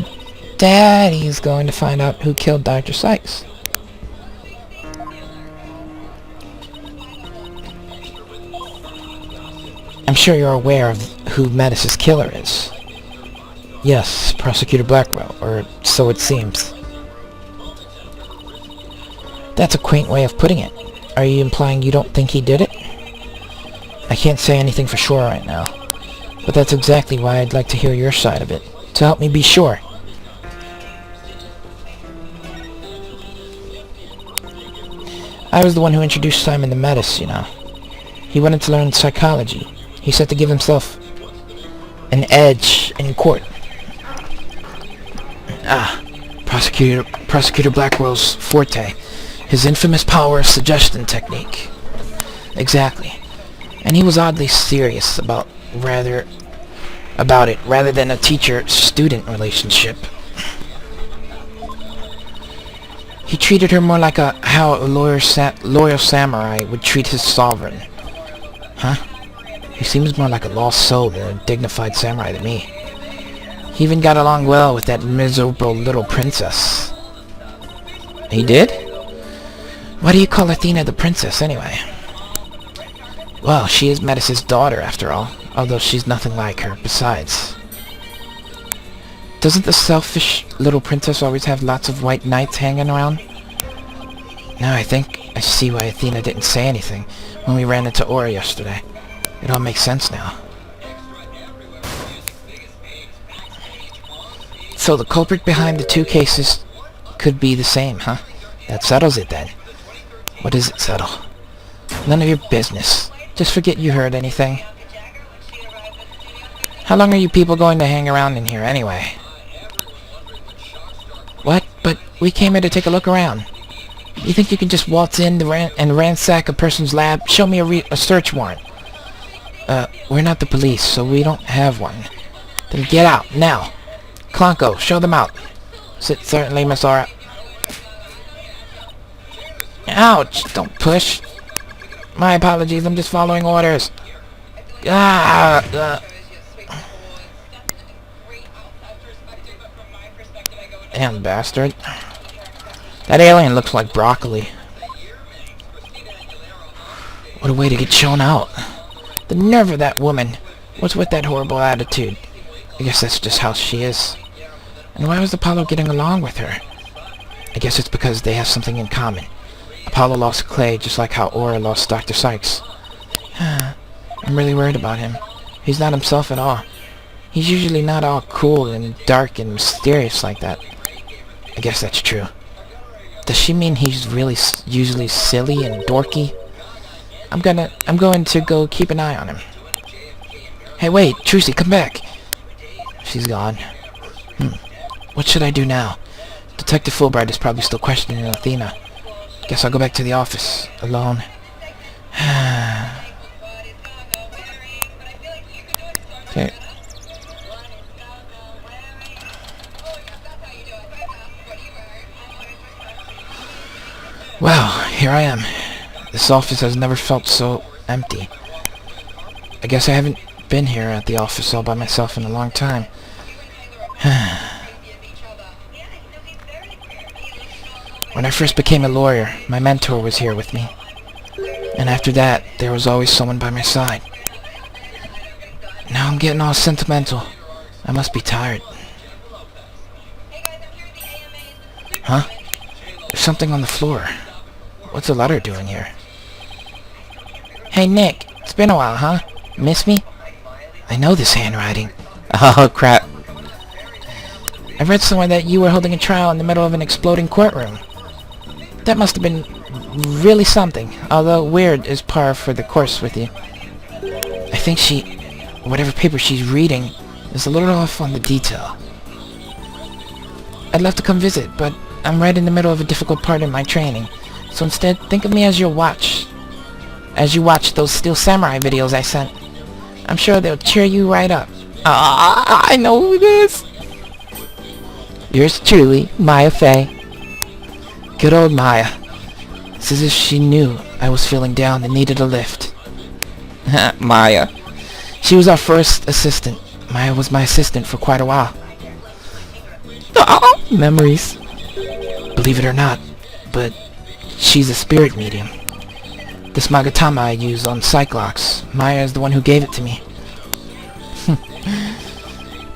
Daddy's going to find out who killed Dr. Sykes. I'm sure you're aware of who Metis' killer is. Yes, Prosecutor Blackwell, or so it seems. That's a quaint way of putting it. Are you implying you don't think he did it? I can't say anything for sure right now, but that's exactly why I'd like to hear your side of it, to help me be sure. I was the one who introduced Simon to Metis, you know. He wanted to learn psychology. He said to give himself an edge in court. Prosecutor Blackwell's forte. His infamous power of suggestion technique. Exactly. And he was oddly serious about it, rather than a teacher-student relationship. He treated her more like how a loyal samurai would treat his sovereign. Huh? He seems more like a lost soul than a dignified samurai to me. He even got along well with that miserable little princess. He did? Why do you call Athena the princess, anyway? Well, she is Metis' daughter, after all, although she's nothing like her, besides. Doesn't the selfish little princess always have lots of white knights hanging around? Now I think I see why Athena didn't say anything when we ran into Aura yesterday. It all makes sense now. So the culprit behind the two cases could be the same, huh? That settles it then. What does it settle? None of your business. Just forget you heard anything. How long are you people going to hang around in here anyway? What? But we came here to take a look around. You think you can just waltz in and ransack a person's lab? Show me a search warrant. We're not the police, so we don't have one. Then get out, now. Clonko, show them out. Certainly, Miss Aura. Ouch! Don't push. My apologies, I'm just following orders. Damn bastard. That alien looks like broccoli. What a way to get shown out. The nerve of that woman. What's with that horrible attitude? I guess that's just how she is. And why was Apollo getting along with her? I guess it's because they have something in common. Apollo lost Clay just like how Aura lost Dr. Sykes. I'm really worried about him. He's not himself at all. He's usually not all cool and dark and mysterious like that. I guess that's true. Does she mean he's really usually silly and dorky? I'm going to go keep an eye on him. Hey, wait, Trucy, come back. She's gone. What should I do now? Detective Fulbright is probably still questioning Athena. Guess I'll go back to the office, alone. Okay. Well, here I am. This office has never felt so empty. I guess I haven't been here at the office all by myself in a long time. When I first became a lawyer, my mentor was here with me. And after that, there was always someone by my side. Now I'm getting all sentimental. I must be tired. Huh? There's something on the floor. What's the letter doing here? Hey Nick, it's been a while, huh? Miss me? I know this handwriting. Oh crap. I read somewhere that you were holding a trial in the middle of an exploding courtroom. That must have been really something, although weird is par for the course with you. I think whatever paper she's reading is a little off on the detail. I'd love to come visit, but I'm right in the middle of a difficult part in my training. So instead, think of me as you watch those Steel Samurai videos I sent. I'm sure they'll cheer you right up. Ah, I know who it is. Yours truly, Maya Fey. Good old Maya. It's as if she knew I was feeling down and needed a lift. Maya. She was our first assistant. Maya was my assistant for quite a while. Oh, memories. Believe it or not, but she's a spirit medium. This Magatama I use on Cyclops, Maya is the one who gave it to me.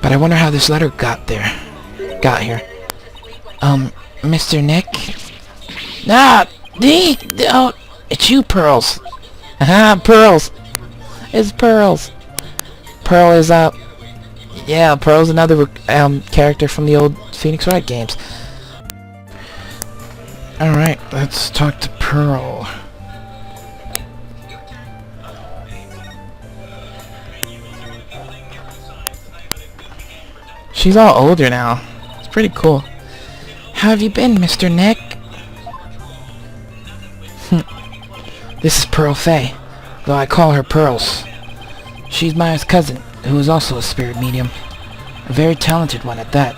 But I wonder how this letter got here. Mr. Nick? Oh, it's you, Pearls. Pearls. It's Pearls. Pearl is, yeah, Pearl's another, character from the old Phoenix Wright games. Alright, let's talk to Pearl. She's all older now. It's pretty cool. How have you been, Mr. Nick? This is Pearl Fey, though I call her Pearls. She's Maya's cousin, who is also a spirit medium. A very talented one at that.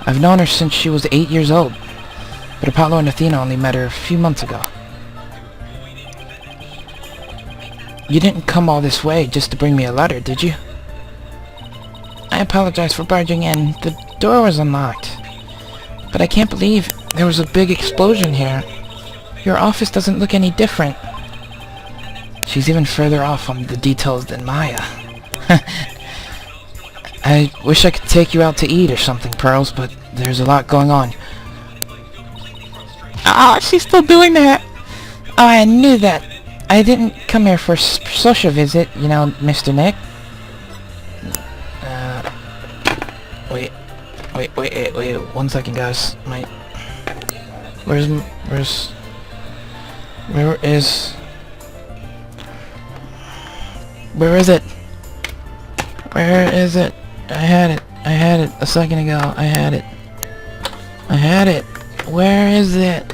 I've known her since she was 8 years old, but Apollo and Athena only met her a few months ago. You didn't come all this way just to bring me a letter, did you? I apologize for barging in. The door was unlocked. But I can't believe there was a big explosion here. Your office doesn't look any different. She's even further off on the details than Maya. I wish I could take you out to eat or something, Pearls, but there's a lot going on. She's still doing that! Oh, I knew that. I didn't come here for a social visit, you know, Mr. Nick. Wait, 1 second, guys. Where is it? I had it a second ago. I had it. Where is it?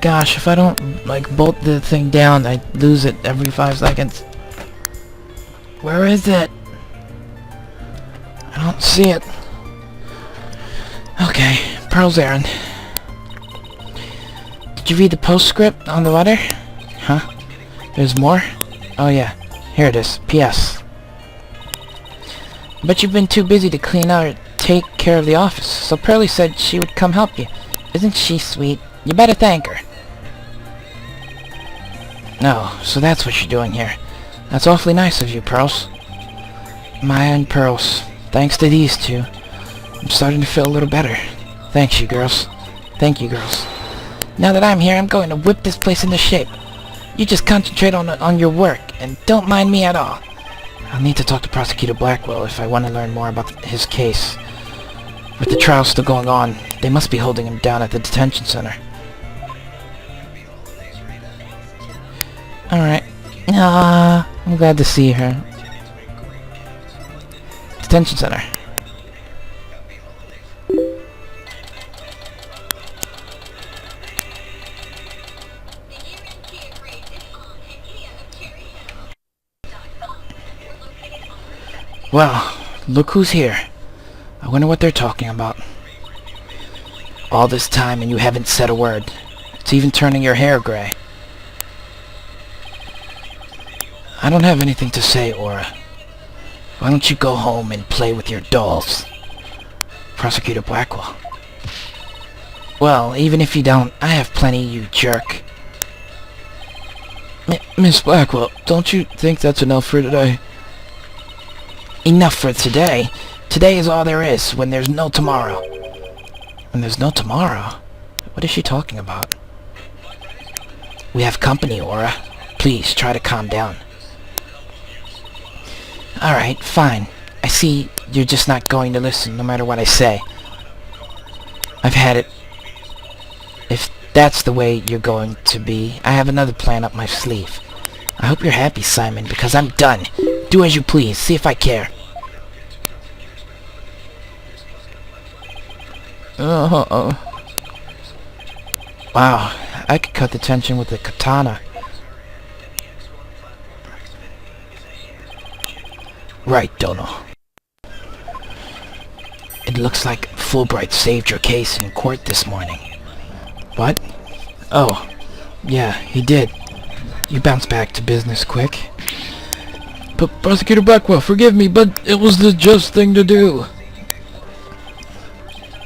Gosh, if I don't, like, bolt the thing down, I lose it every 5 seconds. Where is it? I don't see it. Okay, Pearl's errand. Did you read the postscript on the letter? Huh? There's more? Oh yeah, here it is. P.S. But you've been too busy to clean out or take care of the office, so Pearlie said she would come help you. Isn't she sweet? You better thank her. No, so that's what you're doing here. That's awfully nice of you, Pearls. Maya and Pearls. Thanks to these two, I'm starting to feel a little better. Thanks, you girls. Thank you, girls. Now that I'm here, I'm going to whip this place into shape. You just concentrate on your work, and don't mind me at all. I'll need to talk to Prosecutor Blackwell if I want to learn more about his case. With the trial still going on, they must be holding him down at the detention center. Alright. I'm glad to see her. Detention center. Well, look who's here. I wonder what they're talking about. All this time and you haven't said a word. It's even turning your hair gray. I don't have anything to say, Aura. Why don't you go home and play with your dolls? Prosecutor Blackwell. Well, even if you don't, I have plenty, you jerk. Miss Blackwell, don't you think that's enough for today? Enough for today? Today is all there is, when there's no tomorrow. When there's no tomorrow? What is she talking about? We have company, Aura. Please, try to calm down. Alright, fine. I see you're just not going to listen, no matter what I say. I've had it. if that's the way you're going to be, I have another plan up my sleeve. I hope you're happy, Simon, because I'm done. Do as you please. See if I care. Wow, I could cut the tension with a katana. Right, Dono. It looks like Fulbright saved your case in court this morning. What? Oh, yeah, he did. You bounced back to business quick. But Prosecutor Blackwell, forgive me, but it was the just thing to do.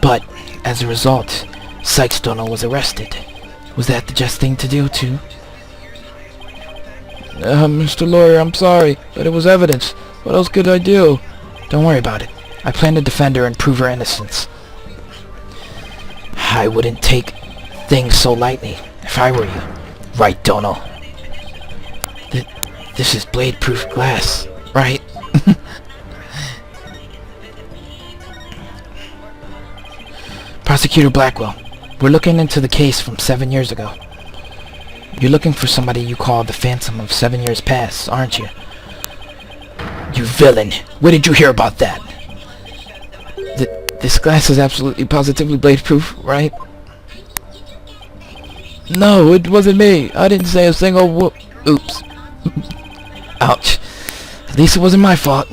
But, as a result, Sykes Dono was arrested. Was that the just thing to do, too? Mr. Lawyer, I'm sorry, but it was evidence. What else could I do? Don't worry about it. I plan to defend her and prove her innocence. I wouldn't take things so lightly if I were you. Right, Dono? This is blade-proof glass, right? Prosecutor Blackwell, we're looking into the case from 7 years ago. You're looking for somebody you call the Phantom of 7 years past, aren't you? You villain! Where did you hear about that? This glass is absolutely positively blade-proof, right? No, it wasn't me. I didn't say a single oops. Ouch. At least it wasn't my fault.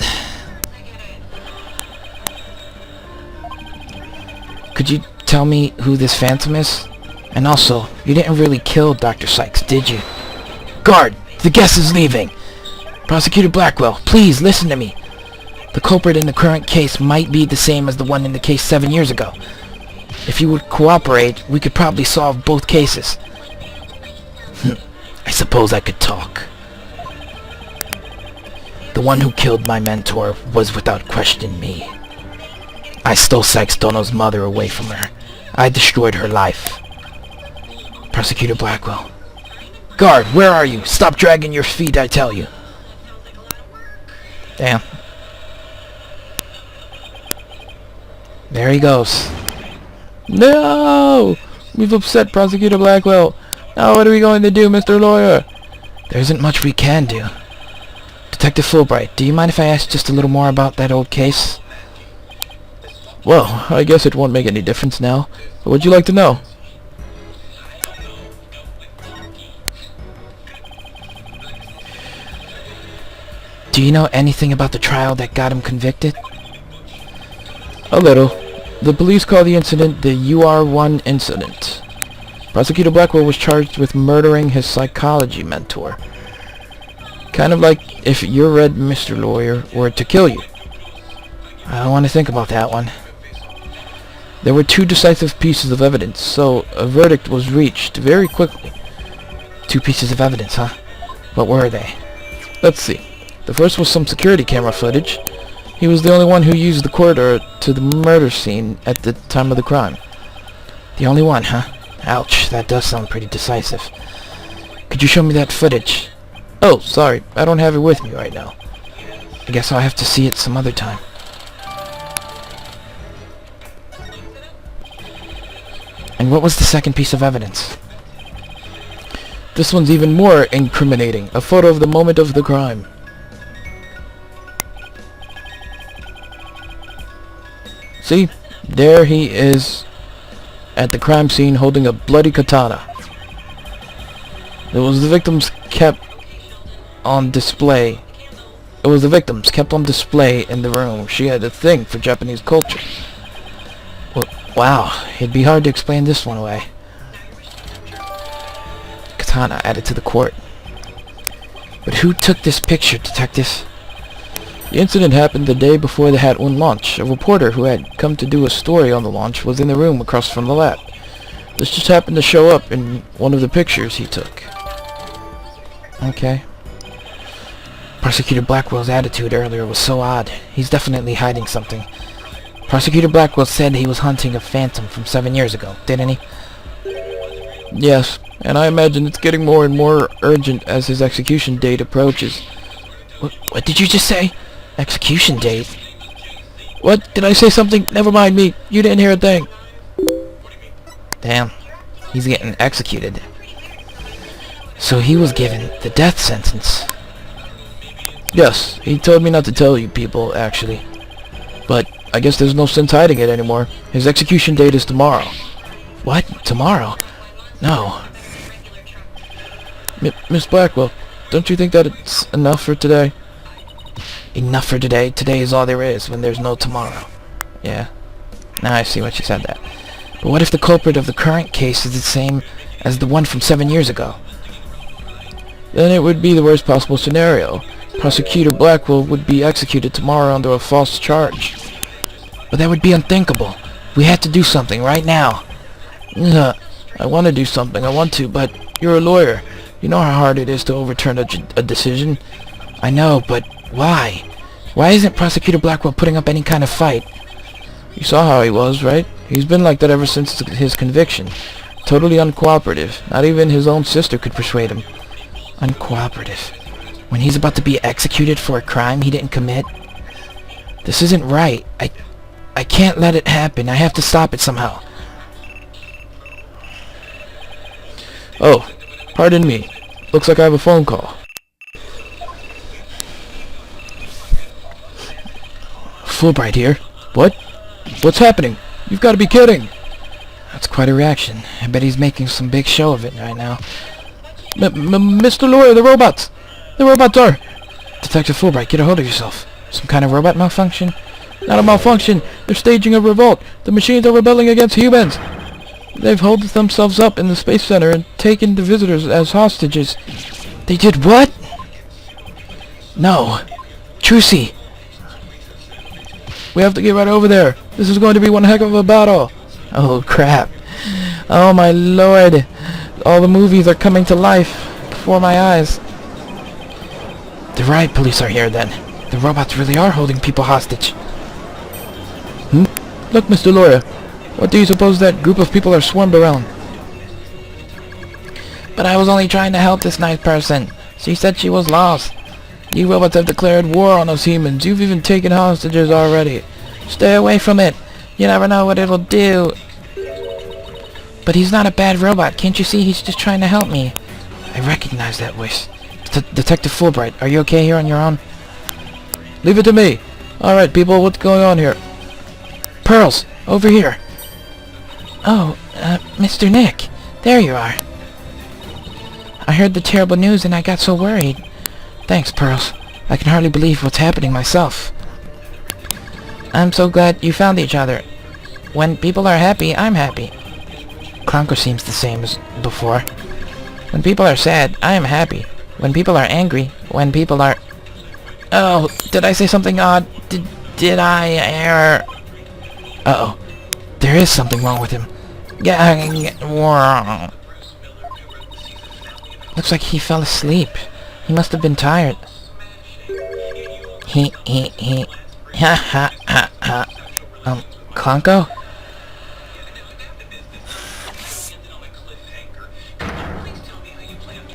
Could you tell me who this Phantom is? And also, you didn't really kill Dr. Sykes, did you? Guard! The guest is leaving! Prosecutor Blackwell, please listen to me. The culprit in the current case might be the same as the one in the case 7 years ago. If you would cooperate, we could probably solve both cases. I suppose I could talk. The one who killed my mentor was without question me. I stole Sykes Dono's mother away from her. I destroyed her life. Prosecutor Blackwell. Guard, where are you? Stop dragging your feet, I tell you. Damn. There he goes. No! We've upset Prosecutor Blackwell. Now what are we going to do, Mr. Lawyer? There isn't much we can do. Detective Fulbright, do you mind if I ask just a little more about that old case? Well, I guess it won't make any difference now. But what'd you like to know? Do you know anything about the trial that got him convicted? A little. The police call the incident the UR1 incident. Prosecutor Blackwell was charged with murdering his psychology mentor. Kind of like if your red Mr. Lawyer were to kill you. I don't want to think about that one. There were 2 decisive pieces of evidence, so a verdict was reached very quickly. 2 pieces of evidence, huh? What were they? Let's see. The first was some security camera footage. He was the only one who used the corridor to the murder scene at the time of the crime. The only one, huh? Ouch, that does sound pretty decisive. Could you show me that footage? Oh, sorry, I don't have it with me right now. I guess I'll have to see it some other time. And what was the second piece of evidence? This one's even more incriminating. A photo of the moment of the crime. See? There he is at the crime scene holding a bloody katana. It was the victims kept on display. It was the victims kept on display in the room. She had a thing for Japanese culture. Well, wow, it'd be hard to explain this one away. Katana added to the court. But who took this picture, detective? The incident happened the day before the Hat One launch. A reporter who had come to do a story on the launch was in the room across from the lab. This just happened to show up in one of the pictures he took. Okay. Prosecutor Blackwell's attitude earlier was so odd. He's definitely hiding something. Prosecutor Blackwell said he was hunting a phantom from 7 years ago, didn't he? Yes, and I imagine it's getting more and more urgent as his execution date approaches. What did you just say? Execution date? What? Did I say something? Never mind me. You didn't hear a thing. Damn. He's getting executed. So he was given the death sentence. Yes, he told me not to tell you people, actually. But I guess there's no sense hiding it anymore. His execution date is tomorrow. What? Tomorrow? No. Miss Blackwell, don't you think that it's enough for today? Enough for today? Today is all there is when there's no tomorrow. Yeah. Now I see what you said that. But what if the culprit of the current case is the same as the one from 7 years ago? Then it would be the worst possible scenario. Prosecutor Blackwell would be executed tomorrow under a false charge. But that would be unthinkable. We have to do something right now. Yeah, I want to do something, I want to, but you're a lawyer. You know how hard it is to overturn a decision. I know, but why? Why isn't Prosecutor Blackwell putting up any kind of fight? You saw how he was, right? He's been like that ever since his conviction. Totally uncooperative. Not even his own sister could persuade him. Uncooperative? When he's about to be executed for a crime he didn't commit? This isn't right. I can't let it happen. I have to stop it somehow. Oh, pardon me. Looks like I have a phone call. Fulbright here. What? What's happening? You've got to be kidding. That's quite a reaction. I bet he's making some big show of it right now. Mr. Lawyer, the robots! The robots are... Detective Fulbright, get a hold of yourself. Some kind of robot malfunction? Not a malfunction. They're staging a revolt. The machines are rebelling against humans. They've holed themselves up in the Space Center and taken the visitors as hostages. They did what? No. Trucy. We have to get right over there. This is going to be one heck of a battle. Oh, crap. Oh, my lord. All the movies are coming to life before my eyes. The riot police are here, then. The robots really are holding people hostage. Look, Mr. Lawyer. What do you suppose that group of people are swarmed around? But I was only trying to help this nice person. She said she was lost. You robots have declared war on us humans. You've even taken hostages already. Stay away from it. You never know what it'll do. But he's not a bad robot. Can't you see he's just trying to help me? I recognize that voice. Detective Fulbright, are you okay here on your own? Leave it to me. Alright, people, what's going on here? Pearls, over here. Oh, Mr. Nick. There you are. I heard the terrible news and I got so worried. Thanks, Pearls. I can hardly believe what's happening myself. I'm so glad you found each other. When people are happy, I'm happy. Clonko seems the same as before. When people are sad, I am happy. When people are angry, when people are... Oh, did I say something odd? Did I err? Uh-oh. There is something wrong with him. Looks like he fell asleep. He must have been tired. He. Ha ha ha ha. Clonko?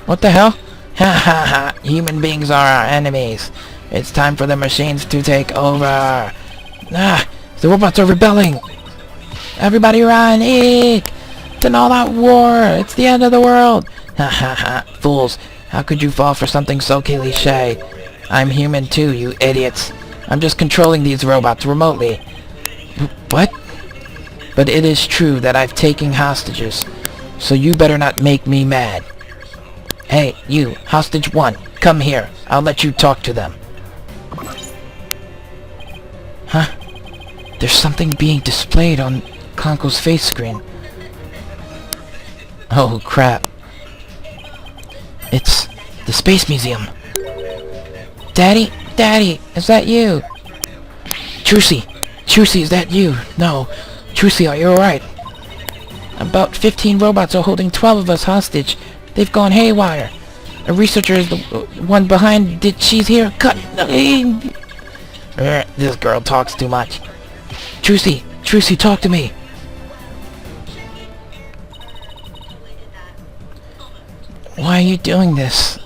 What the hell? Ha ha ha. Human beings are our enemies. It's time for the machines to take over. Ah, the robots are rebelling. Everybody run, eek! It's an all-out war. It's the end of the world. Ha ha ha. Fools. How could you fall for something so cliché? I'm human too, you idiots. I'm just controlling these robots remotely. What? But it is true that I've taken hostages, so you better not make me mad. Hey, you, hostage 1, come here. I'll let you talk to them. Huh? There's something being displayed on Clonko's face screen. Oh, crap. It's the Space Museum. Daddy? Daddy, is that you? Trucy! Trucy, is that you? No. Trucy, are you alright? About 15 robots are holding 12 of us hostage. They've gone haywire. A researcher is the one behind it. She's here. Cut! This girl talks too much. Trucy! Trucy, talk to me! Why are you doing this?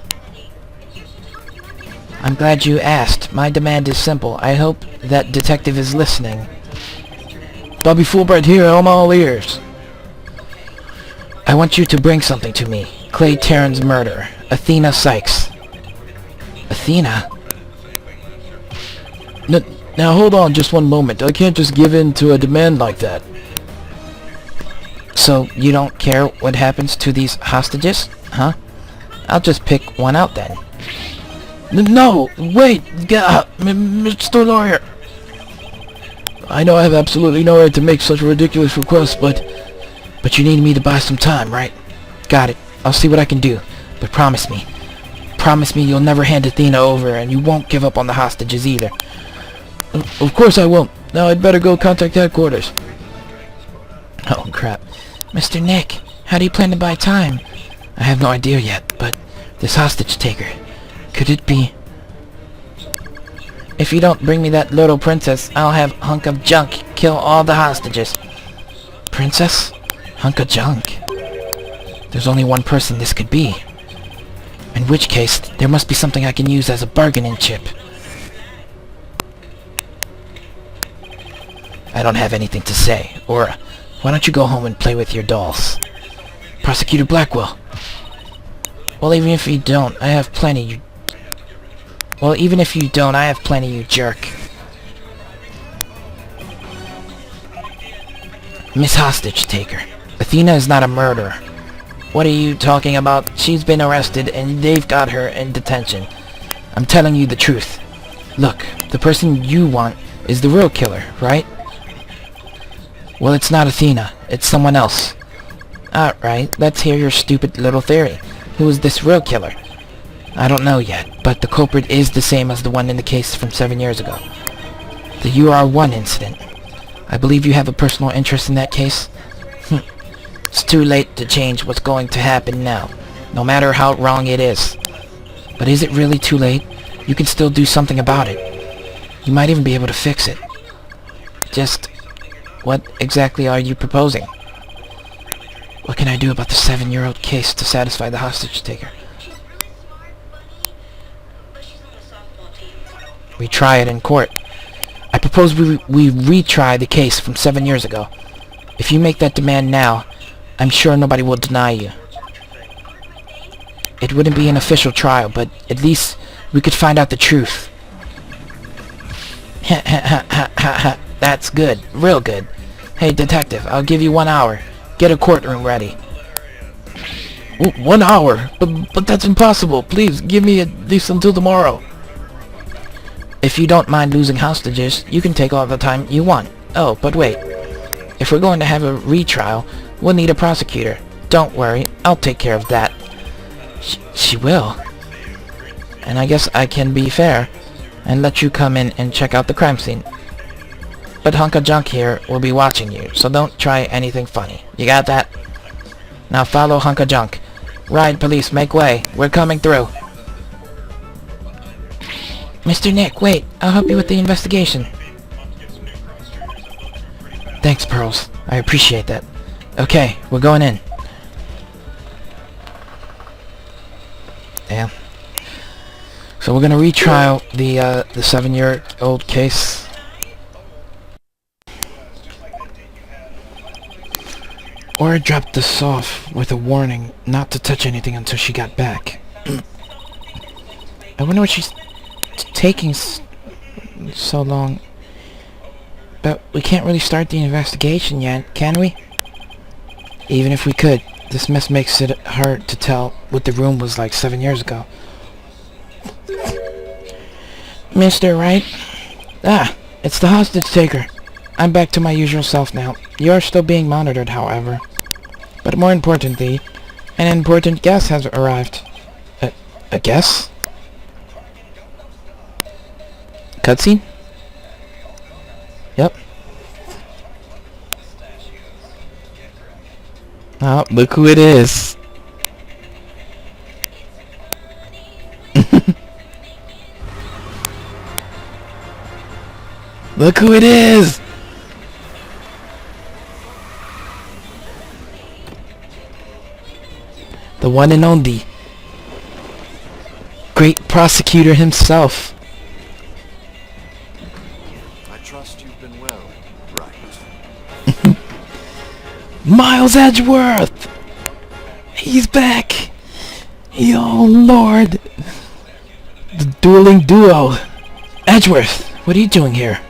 I'm glad you asked. My demand is simple. I hope that detective is listening. Bobby Fulbright here, I'm all ears. I want you to bring something to me. Clay Terran's murder. Athena Sykes. Athena? Now hold on just one moment. I can't just give in to a demand like that. So you don't care what happens to these hostages? Huh? I'll just pick one out then. No! Wait! Mr. Lawyer! I know I have absolutely no right to make such a ridiculous request, but you need me to buy some time, right? Got it. I'll see what I can do. But promise me. Promise me you'll never hand Athena over and you won't give up on the hostages either. Of course I won't. Now I'd better go contact headquarters. Oh crap. Mr. Nick, how do you plan to buy time? I have no idea yet, but this hostage taker, could it be... If you don't bring me that little princess, I'll have hunk of junk kill all the hostages. Princess? Hunk of junk? There's only one person this could be. In which case, there must be something I can use as a bargaining chip. I don't have anything to say, or why don't you go home and play with your dolls? Prosecutor Blackwell. Well, even if you don't, I have plenty, you... Well, even if you don't, I have plenty, you jerk. Miss Hostage Taker, Athena is not a murderer. What are you talking about? She's been arrested and they've got her in detention. I'm telling you the truth. Look, the person you want is the real killer, right? Well, it's not Athena. It's someone else. Alright, let's hear your stupid little theory. Who is this real killer? I don't know yet, but the culprit is the same as the one in the case from 7 years ago. The UR1 incident. I believe you have a personal interest in that case? It's too late to change what's going to happen now, no matter how wrong it is. But is it really too late? You can still do something about it. You might even be able to fix it. Just... what exactly are you proposing? What can I do about the 7-year-old case to satisfy the hostage taker? Retry it in court. I propose we retry the case from 7 years ago. If you make that demand now, I'm sure nobody will deny you. It wouldn't be an official trial, but at least we could find out the truth. That's good. Real good. Hey, detective, I'll give you 1 hour. Get a courtroom ready. 1 hour? But that's impossible. Please, give me at least until tomorrow. If you don't mind losing hostages, you can take all the time you want. Oh, but wait. If we're going to have a retrial, we'll need a prosecutor. Don't worry, I'll take care of that. She will. And I guess I can be fair and let you come in and check out the crime scene. But Hunk of Junk here will be watching you, so don't try anything funny. You got that? Now follow Hunk of Junk. Ride, police, make way. We're coming through. Mr. Nick, wait. I'll help you with the investigation. Thanks, Pearls. I appreciate that. Okay, we're going in. Damn. So we're gonna retrial the 7-year-old case. Or I dropped this off with a warning not to touch anything until she got back. I wonder what she's taking so long. But we can't really start the investigation yet, can we? Even if we could, this mess makes it hard to tell what the room was like 7 years ago. Mr. Wright? Ah, it's the hostage taker. I'm back to my usual self now. You're still being monitored, however. But more importantly, an important guest has arrived. A guest? Cutscene? Yep. Oh, look who it is. Look who it is! The one and only great prosecutor himself. I trust you've been well, right? Miles Edgeworth! He's back! Oh, Lord! The dueling duo! Edgeworth, what are you doing here?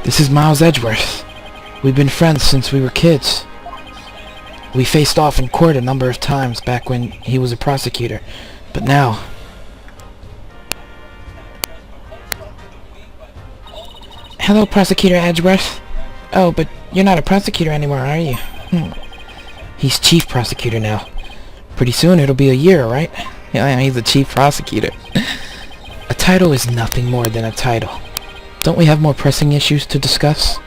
This is Miles Edgeworth. We've been friends since we were kids. We faced off in court a number of times back when he was a prosecutor, but now... Hello, Prosecutor Edgeworth. Oh, but you're not a prosecutor anymore, are you? He's chief prosecutor now. Pretty soon it'll be a year, right? Yeah, he's the chief prosecutor. A title is nothing more than a title. Don't we have more pressing issues to discuss?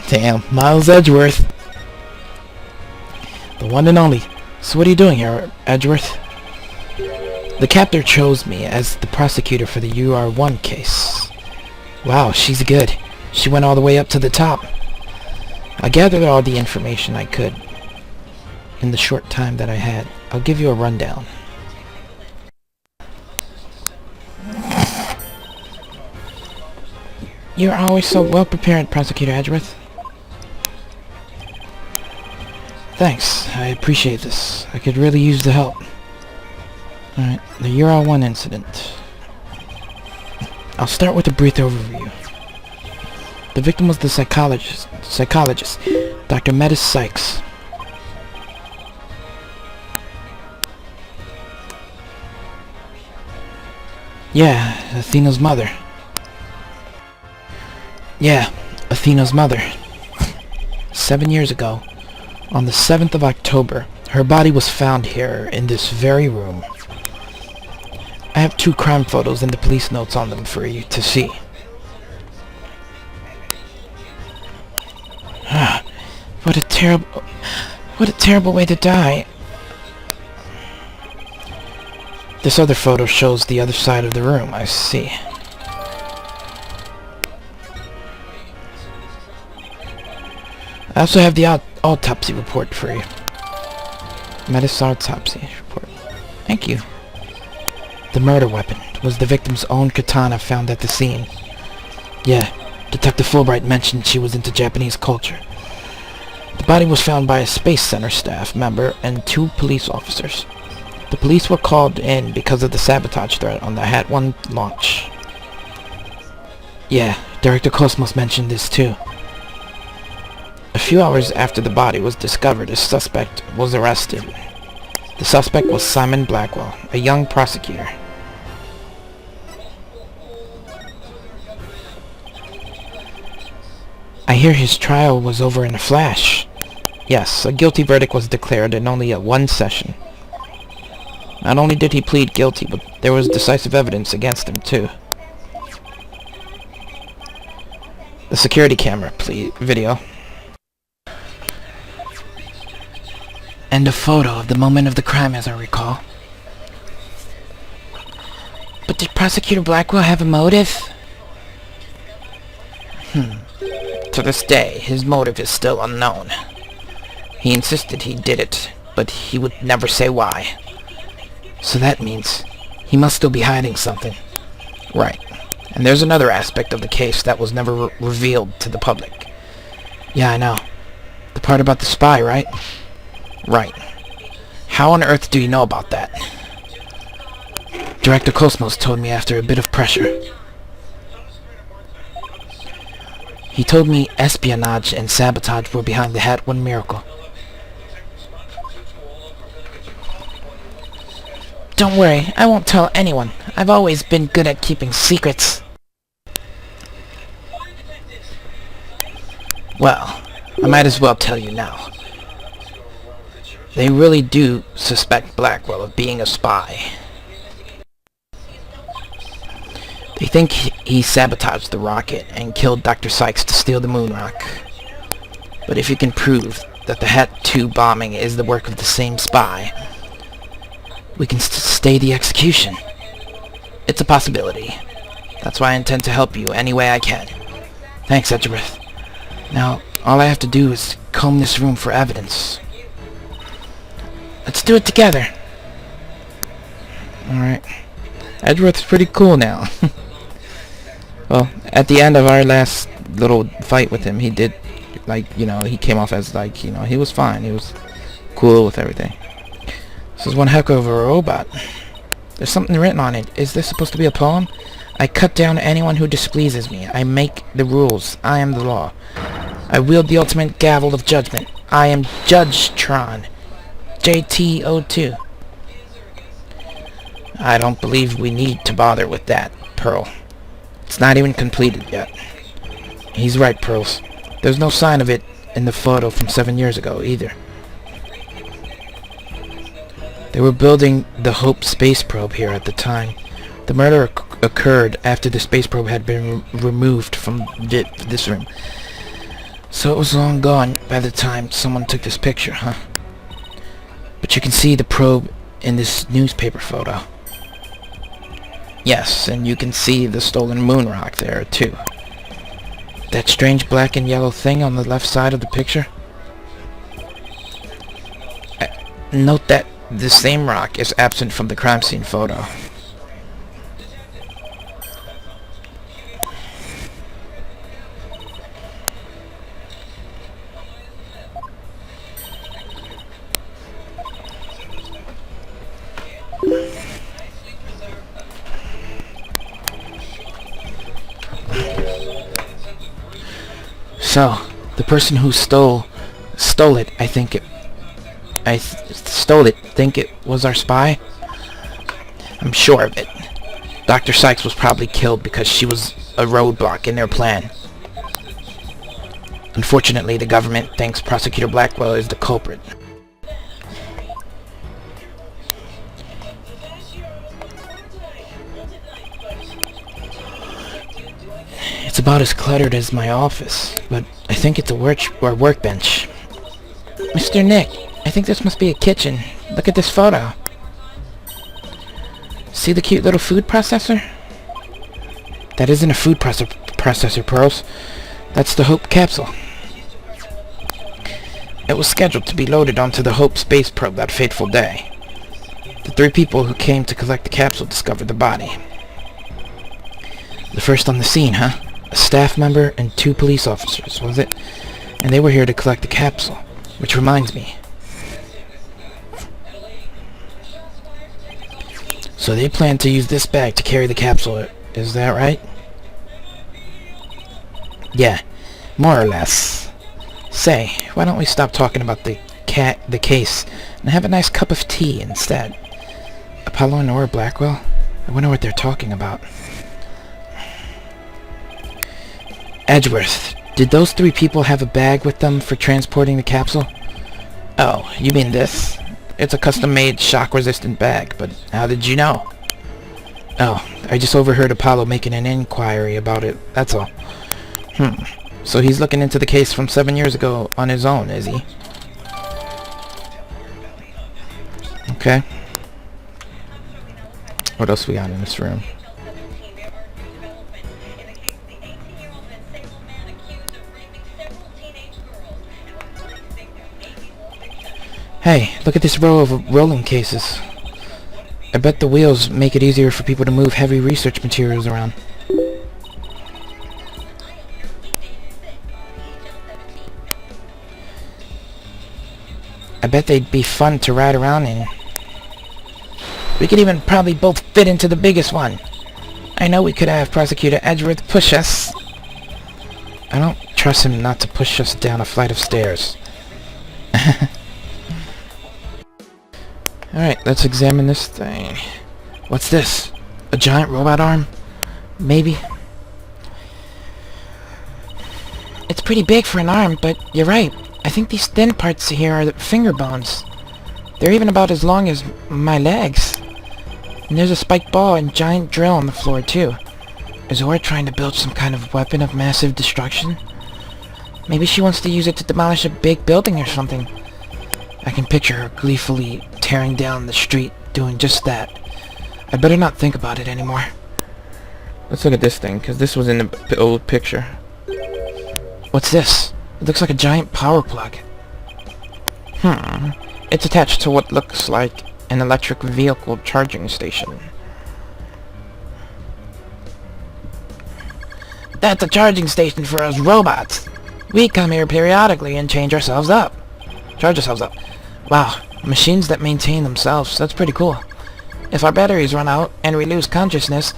Damn, Miles Edgeworth. The one and only. So what are you doing here, Edgeworth? The captor chose me as the prosecutor for the UR1 case. Wow, she's good. She went all the way up to the top. I gathered all the information I could in the short time that I had. I'll give you a rundown. You're always so well prepared, Prosecutor Edgeworth. Thanks, I appreciate this. I could really use the help. Alright, the UR1 incident. I'll start with a brief overview. The victim was the psychologist, Dr. Metis Sykes. Yeah, Athena's mother. 7 years ago, on the 7th of October, her body was found here in this very room. I have 2 crime photos and the police notes on them for you to see. What a terrible way to die. This other photo shows the other side of the room, I see. I also have the autopsy report for you. Metis autopsy report. Thank you. The murder weapon was the victim's own katana found at the scene. Yeah, Detective Fulbright mentioned she was into Japanese culture. The body was found by a Space Center staff member and 2 police officers. The police were called in because of the sabotage threat on the Hat 1 launch. Yeah, Director Cosmos mentioned this too. A few hours after the body was discovered, a suspect was arrested. The suspect was Simon Blackwell, a young prosecutor. I hear his trial was over in a flash. Yes, a guilty verdict was declared in only a 1 session. Not only did he plead guilty, but there was decisive evidence against him too. The security camera video. And a photo of the moment of the crime, as I recall. But did Prosecutor Blackwell have a motive? To this day, his motive is still unknown. He insisted he did it, but he would never say why. So that means he must still be hiding something. Right. And there's another aspect of the case that was never revealed to the public. Yeah, I know. The part about the spy, right? Right. How on earth do you know about that? Director Cosmos told me after a bit of pressure. He told me espionage and sabotage were behind the Hat 1 miracle. Don't worry, I won't tell anyone. I've always been good at keeping secrets. Well, I might as well tell you now. They really do suspect Blackwell of being a spy. They think he sabotaged the rocket and killed Dr. Sykes to steal the moon rock. But if you can prove that the Hat 2 bombing is the work of the same spy, we can stay the execution. It's a possibility. That's why I intend to help you any way I can. Thanks, Edgeworth. Now, all I have to do is comb this room for evidence. Let's do it together. Alright. Edgeworth's pretty cool now. Well, at the end of our last little fight with him, he did like, you know, he came off as, like, you know, he was fine. He was cool with everything. This is one heck of a robot. There's something written on it. Is this supposed to be a poem? I cut down anyone who displeases me. I make the rules. I am the law. I wield the ultimate gavel of judgment. I am Judge Tron. JTO2. I don't believe we need to bother with that, Pearl. It's not even completed yet. He's right, Pearls. There's no sign of it in the photo from 7 years ago, either. They were building the Hope space probe here at the time. The murder occurred after the space probe had been removed from this room. So it was long gone by the time someone took this picture, huh? But you can see the probe in this newspaper photo. Yes, and you can see the stolen moon rock there, too. That strange black and yellow thing on the left side of the picture? Note that the same rock is absent from the crime scene photo. So, the person who stole it, think it was our spy? I'm sure of it. Dr. Sykes was probably killed because she was a roadblock in their plan. Unfortunately, the government thinks Prosecutor Blackwell is the culprit. It's about as cluttered as my office, but I think it's a workbench. Mr. Nick, I think this must be a kitchen. Look at this photo. See the cute little food processor? That isn't a food processor, Pearls. That's the Hope capsule. It was scheduled to be loaded onto the Hope space probe that fateful day. The 3 people who came to collect the capsule discovered the body. The first on the scene, huh? A staff member and 2 police officers, was it? And they were here to collect the capsule. Which reminds me. So they plan to use this bag to carry the capsule, is that right? Yeah, more or less. Say, why don't we stop talking about the case and have a nice cup of tea instead? Apollo and Nora Blackwell? I wonder what they're talking about. Edgeworth, did those 3 people have a bag with them for transporting the capsule? Oh, you mean this? It's a custom-made, shock-resistant bag, but how did you know? Oh, I just overheard Apollo making an inquiry about it, that's all. So he's looking into the case from 7 years ago on his own, is he? Okay. What else we got in this room? Hey, look at this row of rolling cases. I bet the wheels make it easier for people to move heavy research materials around. I bet they'd be fun to ride around in. We could even probably both fit into the biggest one. I know we could have Prosecutor Edgeworth push us. I don't trust him not to push us down a flight of stairs. Alright, let's examine this thing. What's this? A giant robot arm? Maybe? It's pretty big for an arm, but you're right. I think these thin parts here are the finger bones. They're even about as long as my legs. And there's a spiked ball and giant drill on the floor, too. Is Zora trying to build some kind of weapon of massive destruction? Maybe she wants to use it to demolish a big building or something. I can picture her gleefully tearing down the street, doing just that. I'd better not think about it anymore. Let's look at this thing, because this was in the old picture. What's this? It looks like a giant power plug. It's attached to what looks like an electric vehicle charging station. That's a charging station for us robots. We come here periodically and charge ourselves up. Wow, machines that maintain themselves. That's pretty cool. If our batteries run out and we lose consciousness,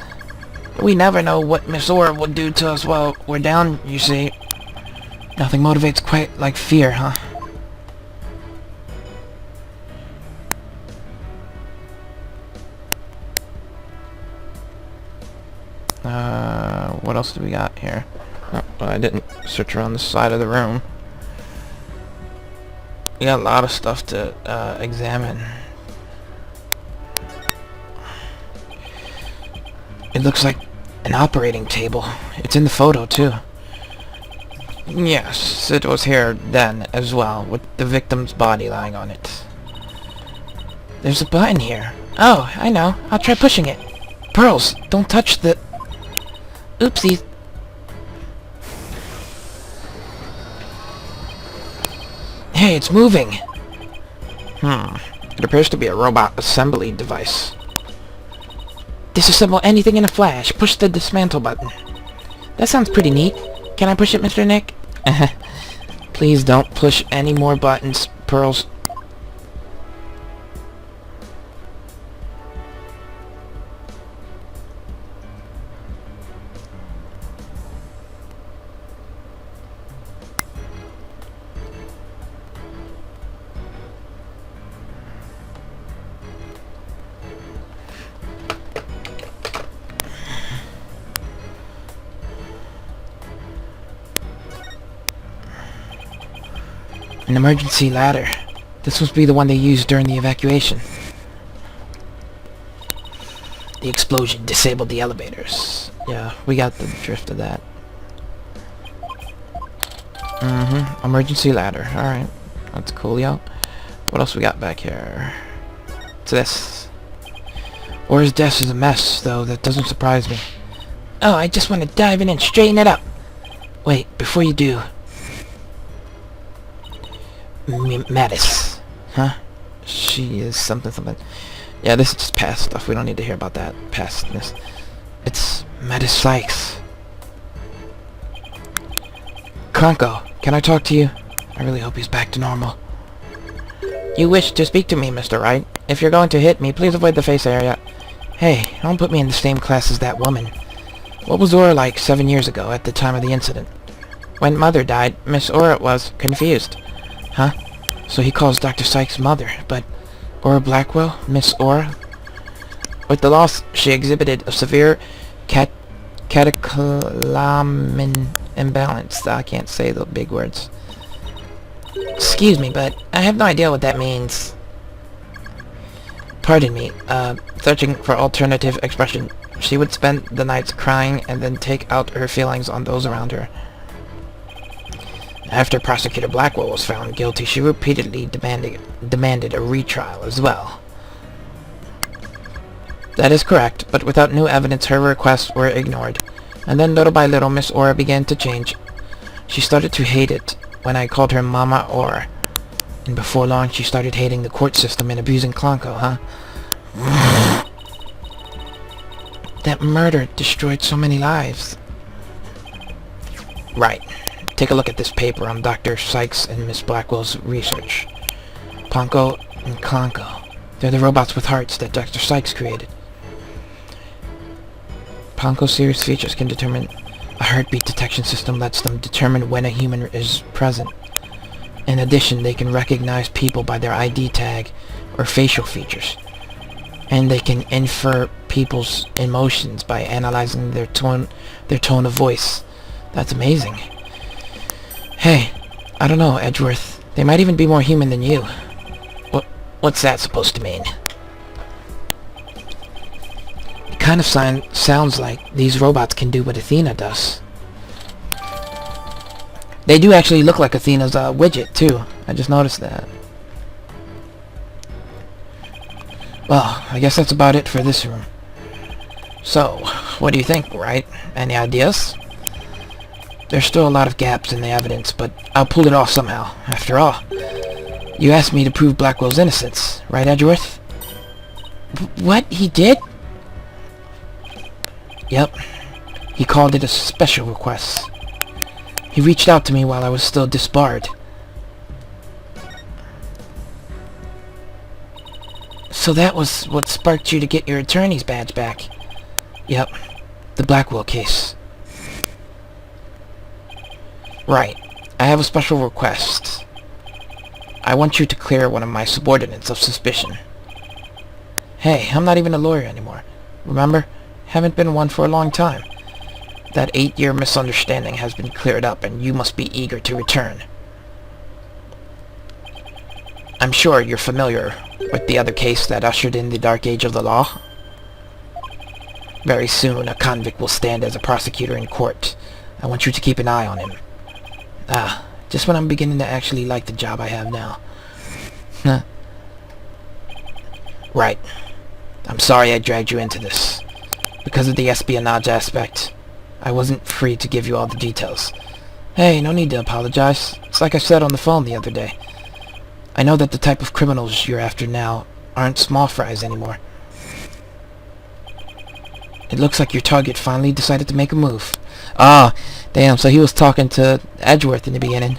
we never know what Miss Aura would do to us while we're down, you see. Nothing motivates quite like fear, huh? What else do we got here? Oh, well, I didn't search around the side of the room. We got a lot of stuff to examine. It looks like an operating table. It's in the photo, too. Yes, it was here then, as well, with the victim's body lying on it. There's a button here. Oh, I know. I'll try pushing it. Pearls, don't touch the... Oopsies. Hey, it's moving! It appears to be a robot assembly device. Disassemble anything in a flash. Push the dismantle button. That sounds pretty neat. Can I push it, Mr. Nick? Please don't push any more buttons, Pearls. An emergency ladder. This must be the one they used during the evacuation. The explosion disabled the elevators. Yeah, we got the drift of that. Emergency ladder. Alright. That's coolio. What else we got back here? What's this? Aura's desk is a mess, though. That doesn't surprise me. Oh, I just want to dive in and straighten it up. Wait, before you do... Mattis. Huh? She is something. Yeah, this is just past stuff. We don't need to hear about that pastness. It's Mattis Sykes. Kronko, can I talk to you? I really hope he's back to normal. You wish to speak to me, Mr. Wright. If you're going to hit me, please avoid the face area. Hey, don't put me in the same class as that woman. What was Aura like 7 years ago at the time of the incident? When Mother died, Miss Aura was confused. Huh? So he calls Dr. Sykes Mother, but Aura Blackwell, Miss Aura? With the loss, she exhibited a severe catechlamin imbalance. I can't say the big words. Excuse me, but I have no idea what that means. Pardon me, searching for alternative expression. She would spend the nights crying and then take out her feelings on those around her. After Prosecutor Blackwell was found guilty, she repeatedly demanded a retrial as well. That is correct, but without new evidence her requests were ignored. And then little by little Miss Aura began to change. She started to hate it when I called her Mama Aura. And before long she started hating the court system and abusing Kronko, huh? That murder destroyed so many lives. Right. Take a look at this paper on Dr. Sykes and Miss Blackwell's research. Ponko and Kronko. They're the robots with hearts that Dr. Sykes created. Ponko's serious features can determine... A heartbeat detection system lets them determine when a human is present. In addition, they can recognize people by their ID tag or facial features. And they can infer people's emotions by analyzing their tone of voice. That's amazing. Hey, I don't know, Edgeworth. They might even be more human than you. What's that supposed to mean? It kind of sounds like these robots can do what Athena does. They do actually look like Athena's widget, too. I just noticed that. Well, I guess that's about it for this room. So, what do you think, right? Any ideas? There's still a lot of gaps in the evidence, but I'll pull it off somehow. After all, you asked me to prove Blackwell's innocence, right, Edgeworth? What? He did? Yep. He called it a special request. He reached out to me while I was still disbarred. So that was what sparked you to get your attorney's badge back? Yep. The Blackwell case. Right. I have a special request. I want you to clear one of my subordinates of suspicion. Hey, I'm not even a lawyer anymore. Remember? Haven't been one for a long time. That 8-year misunderstanding has been cleared up, and you must be eager to return. I'm sure you're familiar with the other case that ushered in the dark age of the law. Very soon, a convict will stand as a prosecutor in court. I want you to keep an eye on him. Ah, just when I'm beginning to actually like the job I have now. Huh. Right. I'm sorry I dragged you into this. Because of the espionage aspect, I wasn't free to give you all the details. Hey, no need to apologize. It's like I said on the phone the other day. I know that the type of criminals you're after now aren't small fries anymore. It looks like your target finally decided to make a move. Ah, damn, so he was talking to Edgeworth in the beginning.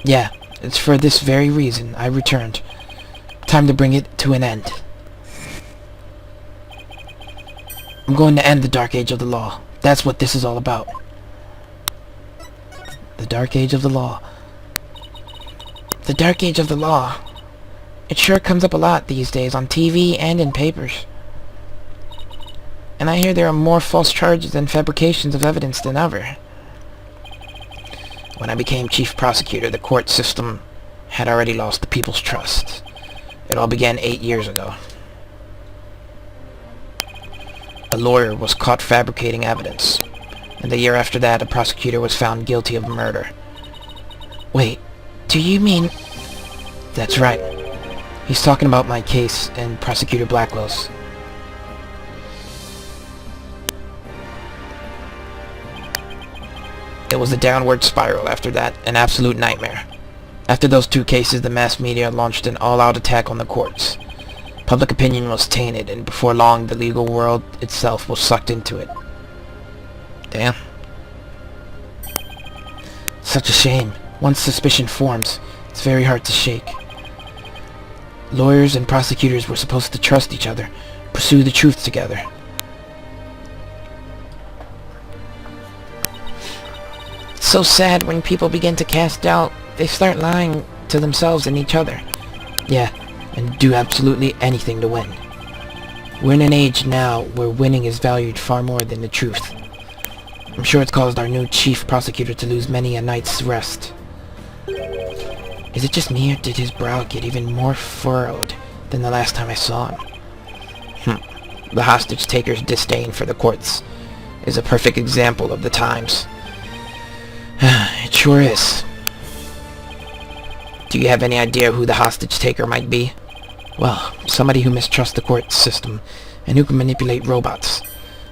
Yeah, it's for this very reason I returned. Time to bring it to an end. I'm going to end the Dark Age of the Law. That's what this is all about. The Dark Age of the Law. The Dark Age of the Law. It sure comes up a lot these days on TV and in papers. And I hear there are more false charges and fabrications of evidence than ever. When I became chief prosecutor, the court system had already lost the people's trust. It all began 8 years ago. A lawyer was caught fabricating evidence, and the year after that, a prosecutor was found guilty of murder. Wait, do you mean... That's right. He's talking about my case and Prosecutor Blackwell's. It was a downward spiral after that, an absolute nightmare. After those 2 cases, the mass media launched an all-out attack on the courts. Public opinion was tainted, and before long, the legal world itself was sucked into it. Damn. Such a shame. Once suspicion forms, it's very hard to shake. Lawyers and prosecutors were supposed to trust each other, pursue the truth together. It's so sad when people begin to cast doubt. They start lying to themselves and each other. Yeah, and do absolutely anything to win. We're in an age now where winning is valued far more than the truth. I'm sure it's caused our new chief prosecutor to lose many a night's rest. Is it just me, or did his brow get even more furrowed than the last time I saw him? The hostage-taker's disdain for the courts is a perfect example of the times. It sure is. Do you have any idea who the hostage-taker might be? Well, somebody who mistrusts the court system and who can manipulate robots.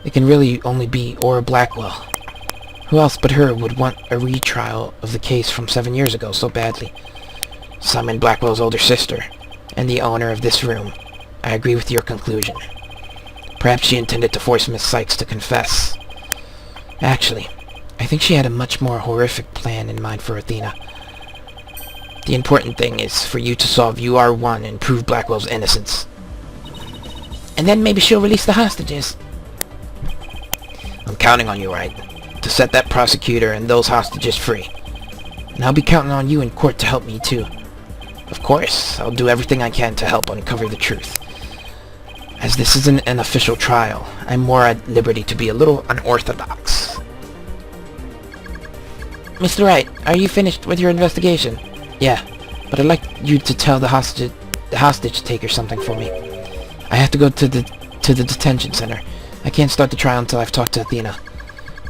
It can really only be Aura Blackwell. Who else but her would want a retrial of the case from 7 years ago so badly? Simon Blackwell's older sister, and the owner of this room. I agree with your conclusion. Perhaps she intended to force Miss Sykes to confess. Actually, I think she had a much more horrific plan in mind for Athena. The important thing is for you to solve UR1 and prove Blackwell's innocence. And then maybe she'll release the hostages. I'm counting on you, Wright, to set that prosecutor and those hostages free. And I'll be counting on you in court to help me, too. Of course, I'll do everything I can to help uncover the truth. As this isn't an official trial, I'm more at liberty to be a little unorthodox. Mr. Wright, are you finished with your investigation? Yeah, but I'd like you to tell the hostage taker something for me. I have to go to the detention center. I can't start the trial until I've talked to Athena.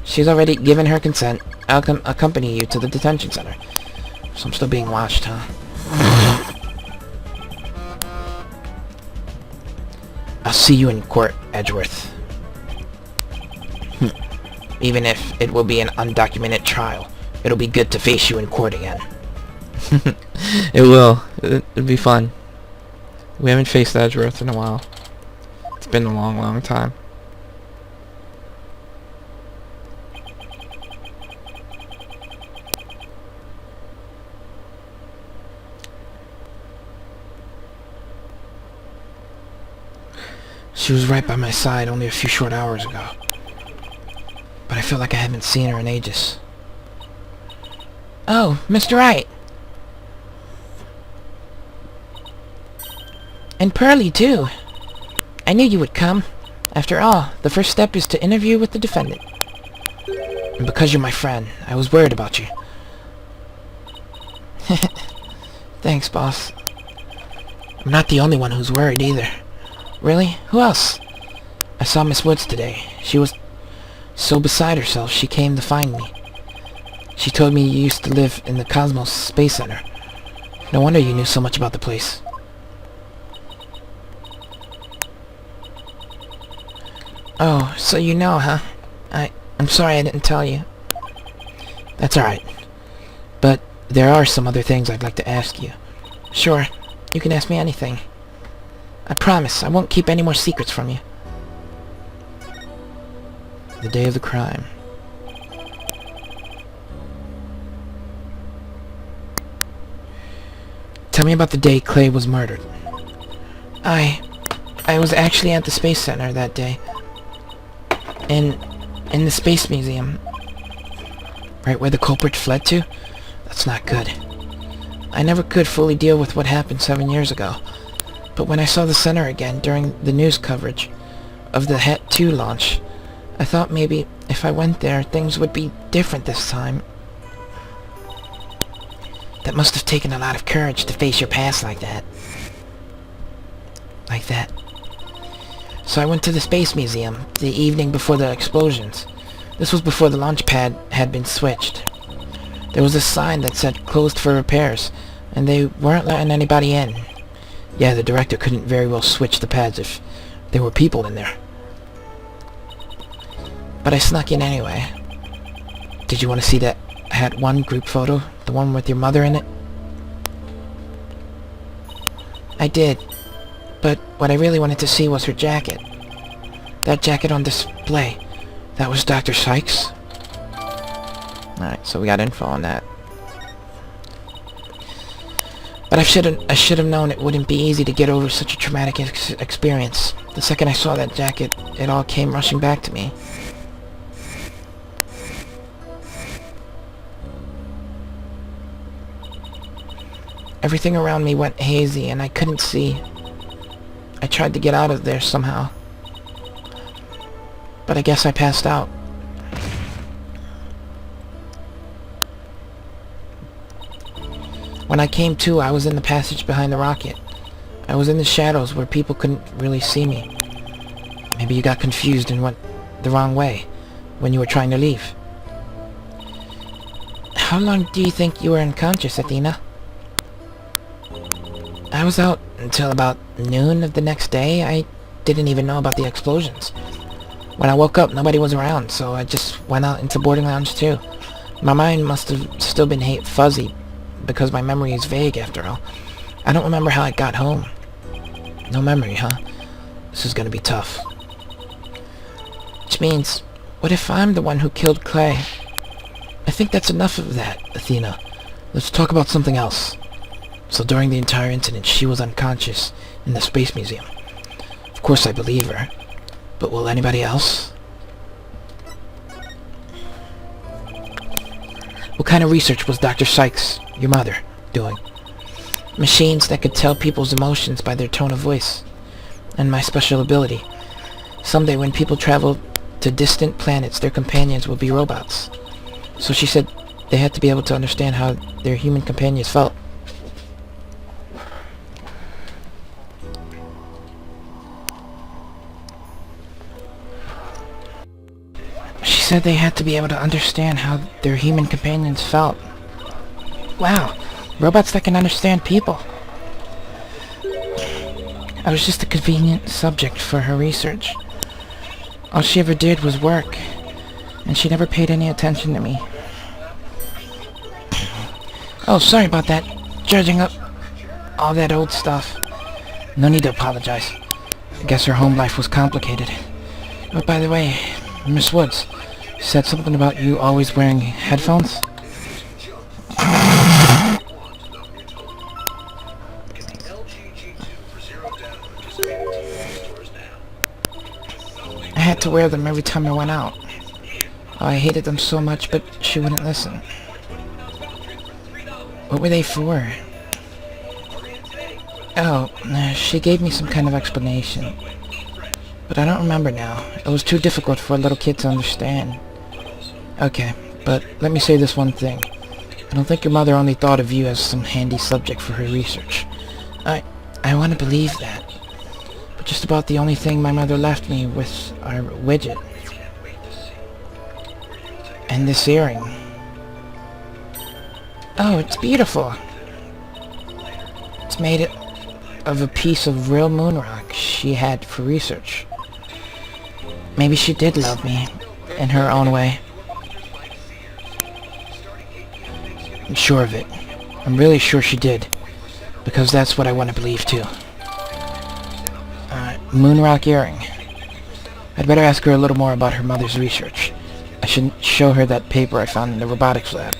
She's already given her consent. I'll accompany you to the detention center. So I'm still being watched, huh? I'll see you in court, Edgeworth. Even if it will be an undocumented trial, it'll be good to face you in court again. It will. It'll be fun. We haven't faced Edgeworth in a while. It's been a long, long time. She was right by my side only a few short hours ago. But I feel like I haven't seen her in ages. Oh, Mr. Wright. And Pearlie, too. I knew you would come. After all, the first step is to interview with the defendant. And because you're my friend, I was worried about you. Thanks, boss. I'm not the only one who's worried either. Really? Who else? I saw Miss Woods today. She was so beside herself she came to find me. She told me you used to live in the Cosmos Space Center. No wonder you knew so much about the place. Oh, so you know, huh? I'm sorry I didn't tell you. That's alright. But there are some other things I'd like to ask you. Sure. You can ask me anything. I promise, I won't keep any more secrets from you. The day of the crime. Tell me about the day Clay was murdered. I was actually at the Space Center that day. In the Space Museum. Right where the culprit fled to? That's not good. I never could fully deal with what happened 7 years ago. But when I saw the center again during the news coverage of the Het 2 launch, I thought maybe if I went there, things would be different this time. That must have taken a lot of courage to face your past like that. Like that. So I went to the Space Museum the evening before the explosions. This was before the launch pad had been switched. There was a sign that said closed for repairs, and they weren't letting anybody in. Yeah, the director couldn't very well switch the pads if there were people in there. But I snuck in anyway. Did you want to see that Het 1 group photo? The one with your mother in it? I did. But what I really wanted to see was her jacket. That jacket on display. That was Dr. Sykes? Alright, so we got info on that. But I should have known it wouldn't be easy to get over such a traumatic experience. The second I saw that jacket, it all came rushing back to me. Everything around me went hazy and I couldn't see. I tried to get out of there somehow. But I guess I passed out. When I came to, I was in the passage behind the rocket. I was in the shadows where people couldn't really see me. Maybe you got confused and went the wrong way when you were trying to leave. How long do you think you were unconscious, Athena? I was out until about noon of the next day. I didn't even know about the explosions. When I woke up, nobody was around, so I just went out into boarding lounge too. My mind must have still been fuzzy, because my memory is vague after all. I don't remember how I got home. No memory, huh? This is gonna be tough. Which means, what if I'm the one who killed Clay? I think that's enough of that, Athena. Let's talk about something else. So during the entire incident, she was unconscious in the Space Museum. Of course I believe her. But will anybody else? What kind of research was Dr. Sykes, your mother, doing? Machines that could tell people's emotions by their tone of voice. And my special ability. Someday when people travel to distant planets, their companions will be robots. So she said they had to be able to understand how their human companions felt. She said they had to be able to understand how their human companions felt. Wow, robots that can understand people. I was just a convenient subject for her research. All she ever did was work, and she never paid any attention to me. Oh, sorry about that. Dredging up all that old stuff. No need to apologize. I guess her home life was complicated. But by the way, Miss Woods said something about you always wearing headphones? to wear them every time I went out. Oh, I hated them so much, but she wouldn't listen. What were they for? Oh, she gave me some kind of explanation. But I don't remember now. It was too difficult for a little kid to understand. Okay, but let me say this one thing. I don't think your mother only thought of you as some handy subject for her research. I want to believe that. But just about the only thing my mother left me was our widget. And this earring. Oh, it's beautiful. It's made of a piece of real moon rock she had for research. Maybe she did love me, in her own way. I'm sure of it. I'm really sure she did. Because that's what I want to believe too. Moon rock earring. I'd better ask her a little more about her mother's research. I should show her that paper I found in the robotics lab.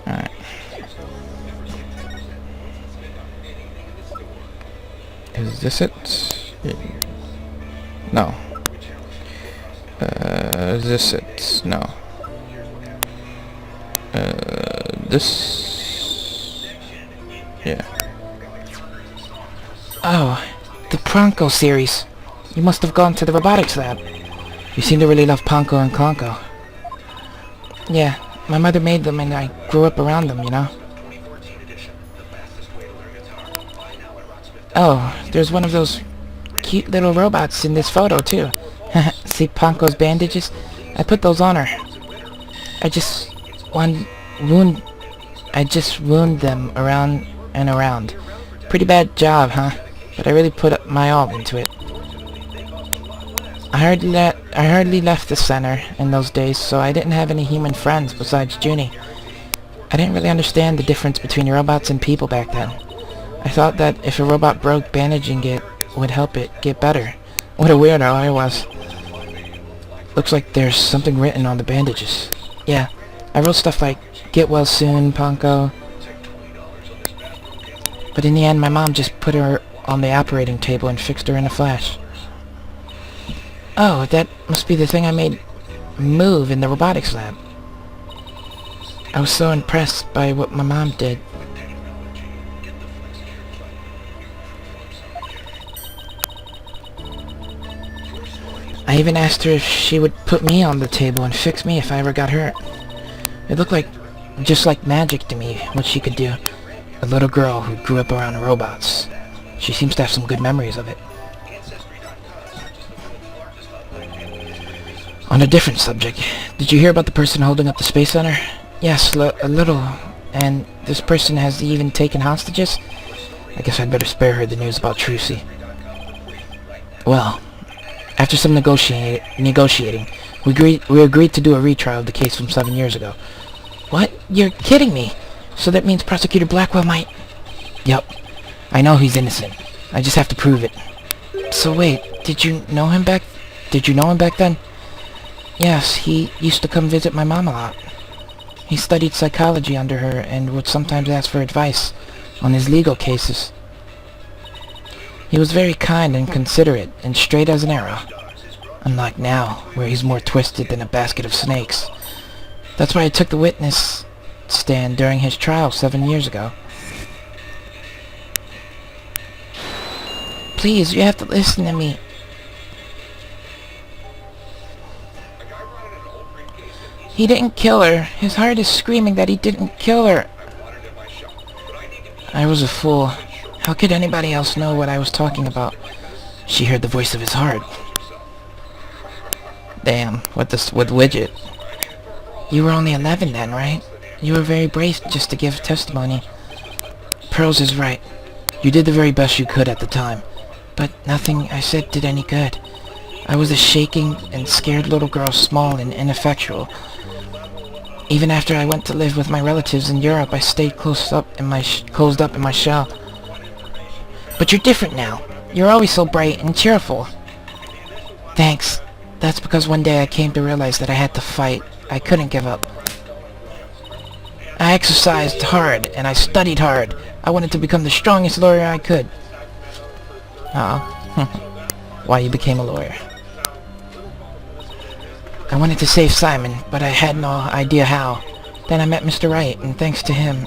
Alright. Is this it? No. Is this it? No. This... Yeah. Oh, the Pronko series. You must have gone to the robotics lab. You seem to really love Ponko and Klonko. Yeah, my mother made them and I grew up around them, you know? Oh, there's one of those cute little robots in this photo, too. See Ponko's bandages? I put those on her. I just wound them around and around. Pretty bad job, huh? But I really put up my all into it. I hardly left the center in those days, so I didn't have any human friends besides Junie. I didn't really understand the difference between robots and people back then. I thought that if a robot broke, bandaging it would help it get better. What a weirdo I was. Looks like there's something written on the bandages. Yeah, I wrote stuff like, "Get well soon, Ponko." But in the end, my mom just put her on the operating table and fixed her in a flash. Oh, that must be the thing I made move in the robotics lab. I was so impressed by what my mom did. I even asked her if she would put me on the table and fix me if I ever got hurt. It looked like just like magic to me, what she could do. A little girl who grew up around robots. She seems to have some good memories of it. On a different subject, did you hear about the person holding up the Space Center? Yes, a little. And this person has even taken hostages? I guess I'd better spare her the news about Trucy. Well, after some negotiating, we agreed to do a retrial of the case from 7 years ago. What? You're kidding me! So that means Prosecutor Blackwell might... Yup. I know he's innocent. I just have to prove it. So wait, did you know him back then? Yes, he used to come visit my mom a lot. He studied psychology under her and would sometimes ask for advice on his legal cases. He was very kind and considerate and straight as an arrow. Unlike now, where he's more twisted than a basket of snakes. That's why I took the witness stand during his trial 7 years ago. Please, you have to listen to me. He didn't kill her. His heart is screaming that he didn't kill her. I was a fool. How could anybody else know what I was talking about? She heard the voice of his heart. Damn, with Widget. You were only 11 then, right? You were very brave just to give testimony. Pearls is right. You did the very best you could at the time. But nothing I said did any good. I was a shaking and scared little girl, small and ineffectual. Even after I went to live with my relatives in Europe, I stayed closed up in my shell. But you're different now. You're always so bright and cheerful. Thanks. That's because one day I came to realize that I had to fight. I couldn't give up. I exercised hard, and I studied hard. I wanted to become the strongest lawyer I could. Why you became a lawyer. I wanted to save Simon, but I had no idea how. Then I met Mr. Wright, and thanks to him,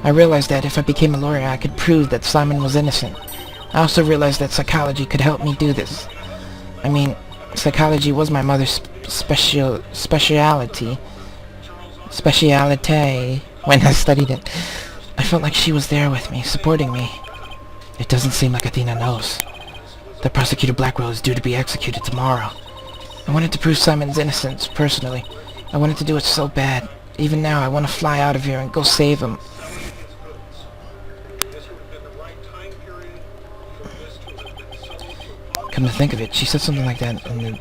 I realized that if I became a lawyer, I could prove that Simon was innocent. I also realized that psychology could help me do this. I mean, psychology was my mother's specialty when I studied it. I felt like she was there with me, supporting me. It doesn't seem like Athena knows. The prosecutor Blackwell is due to be executed tomorrow. I wanted to prove Simon's innocence, personally. I wanted to do it so bad. Even now, I want to fly out of here and go save him. Come to think of it, she said something like that in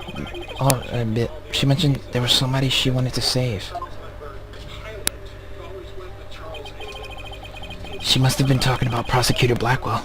a bit. She mentioned there was somebody she wanted to save. She must have been talking about Prosecutor Blackwell.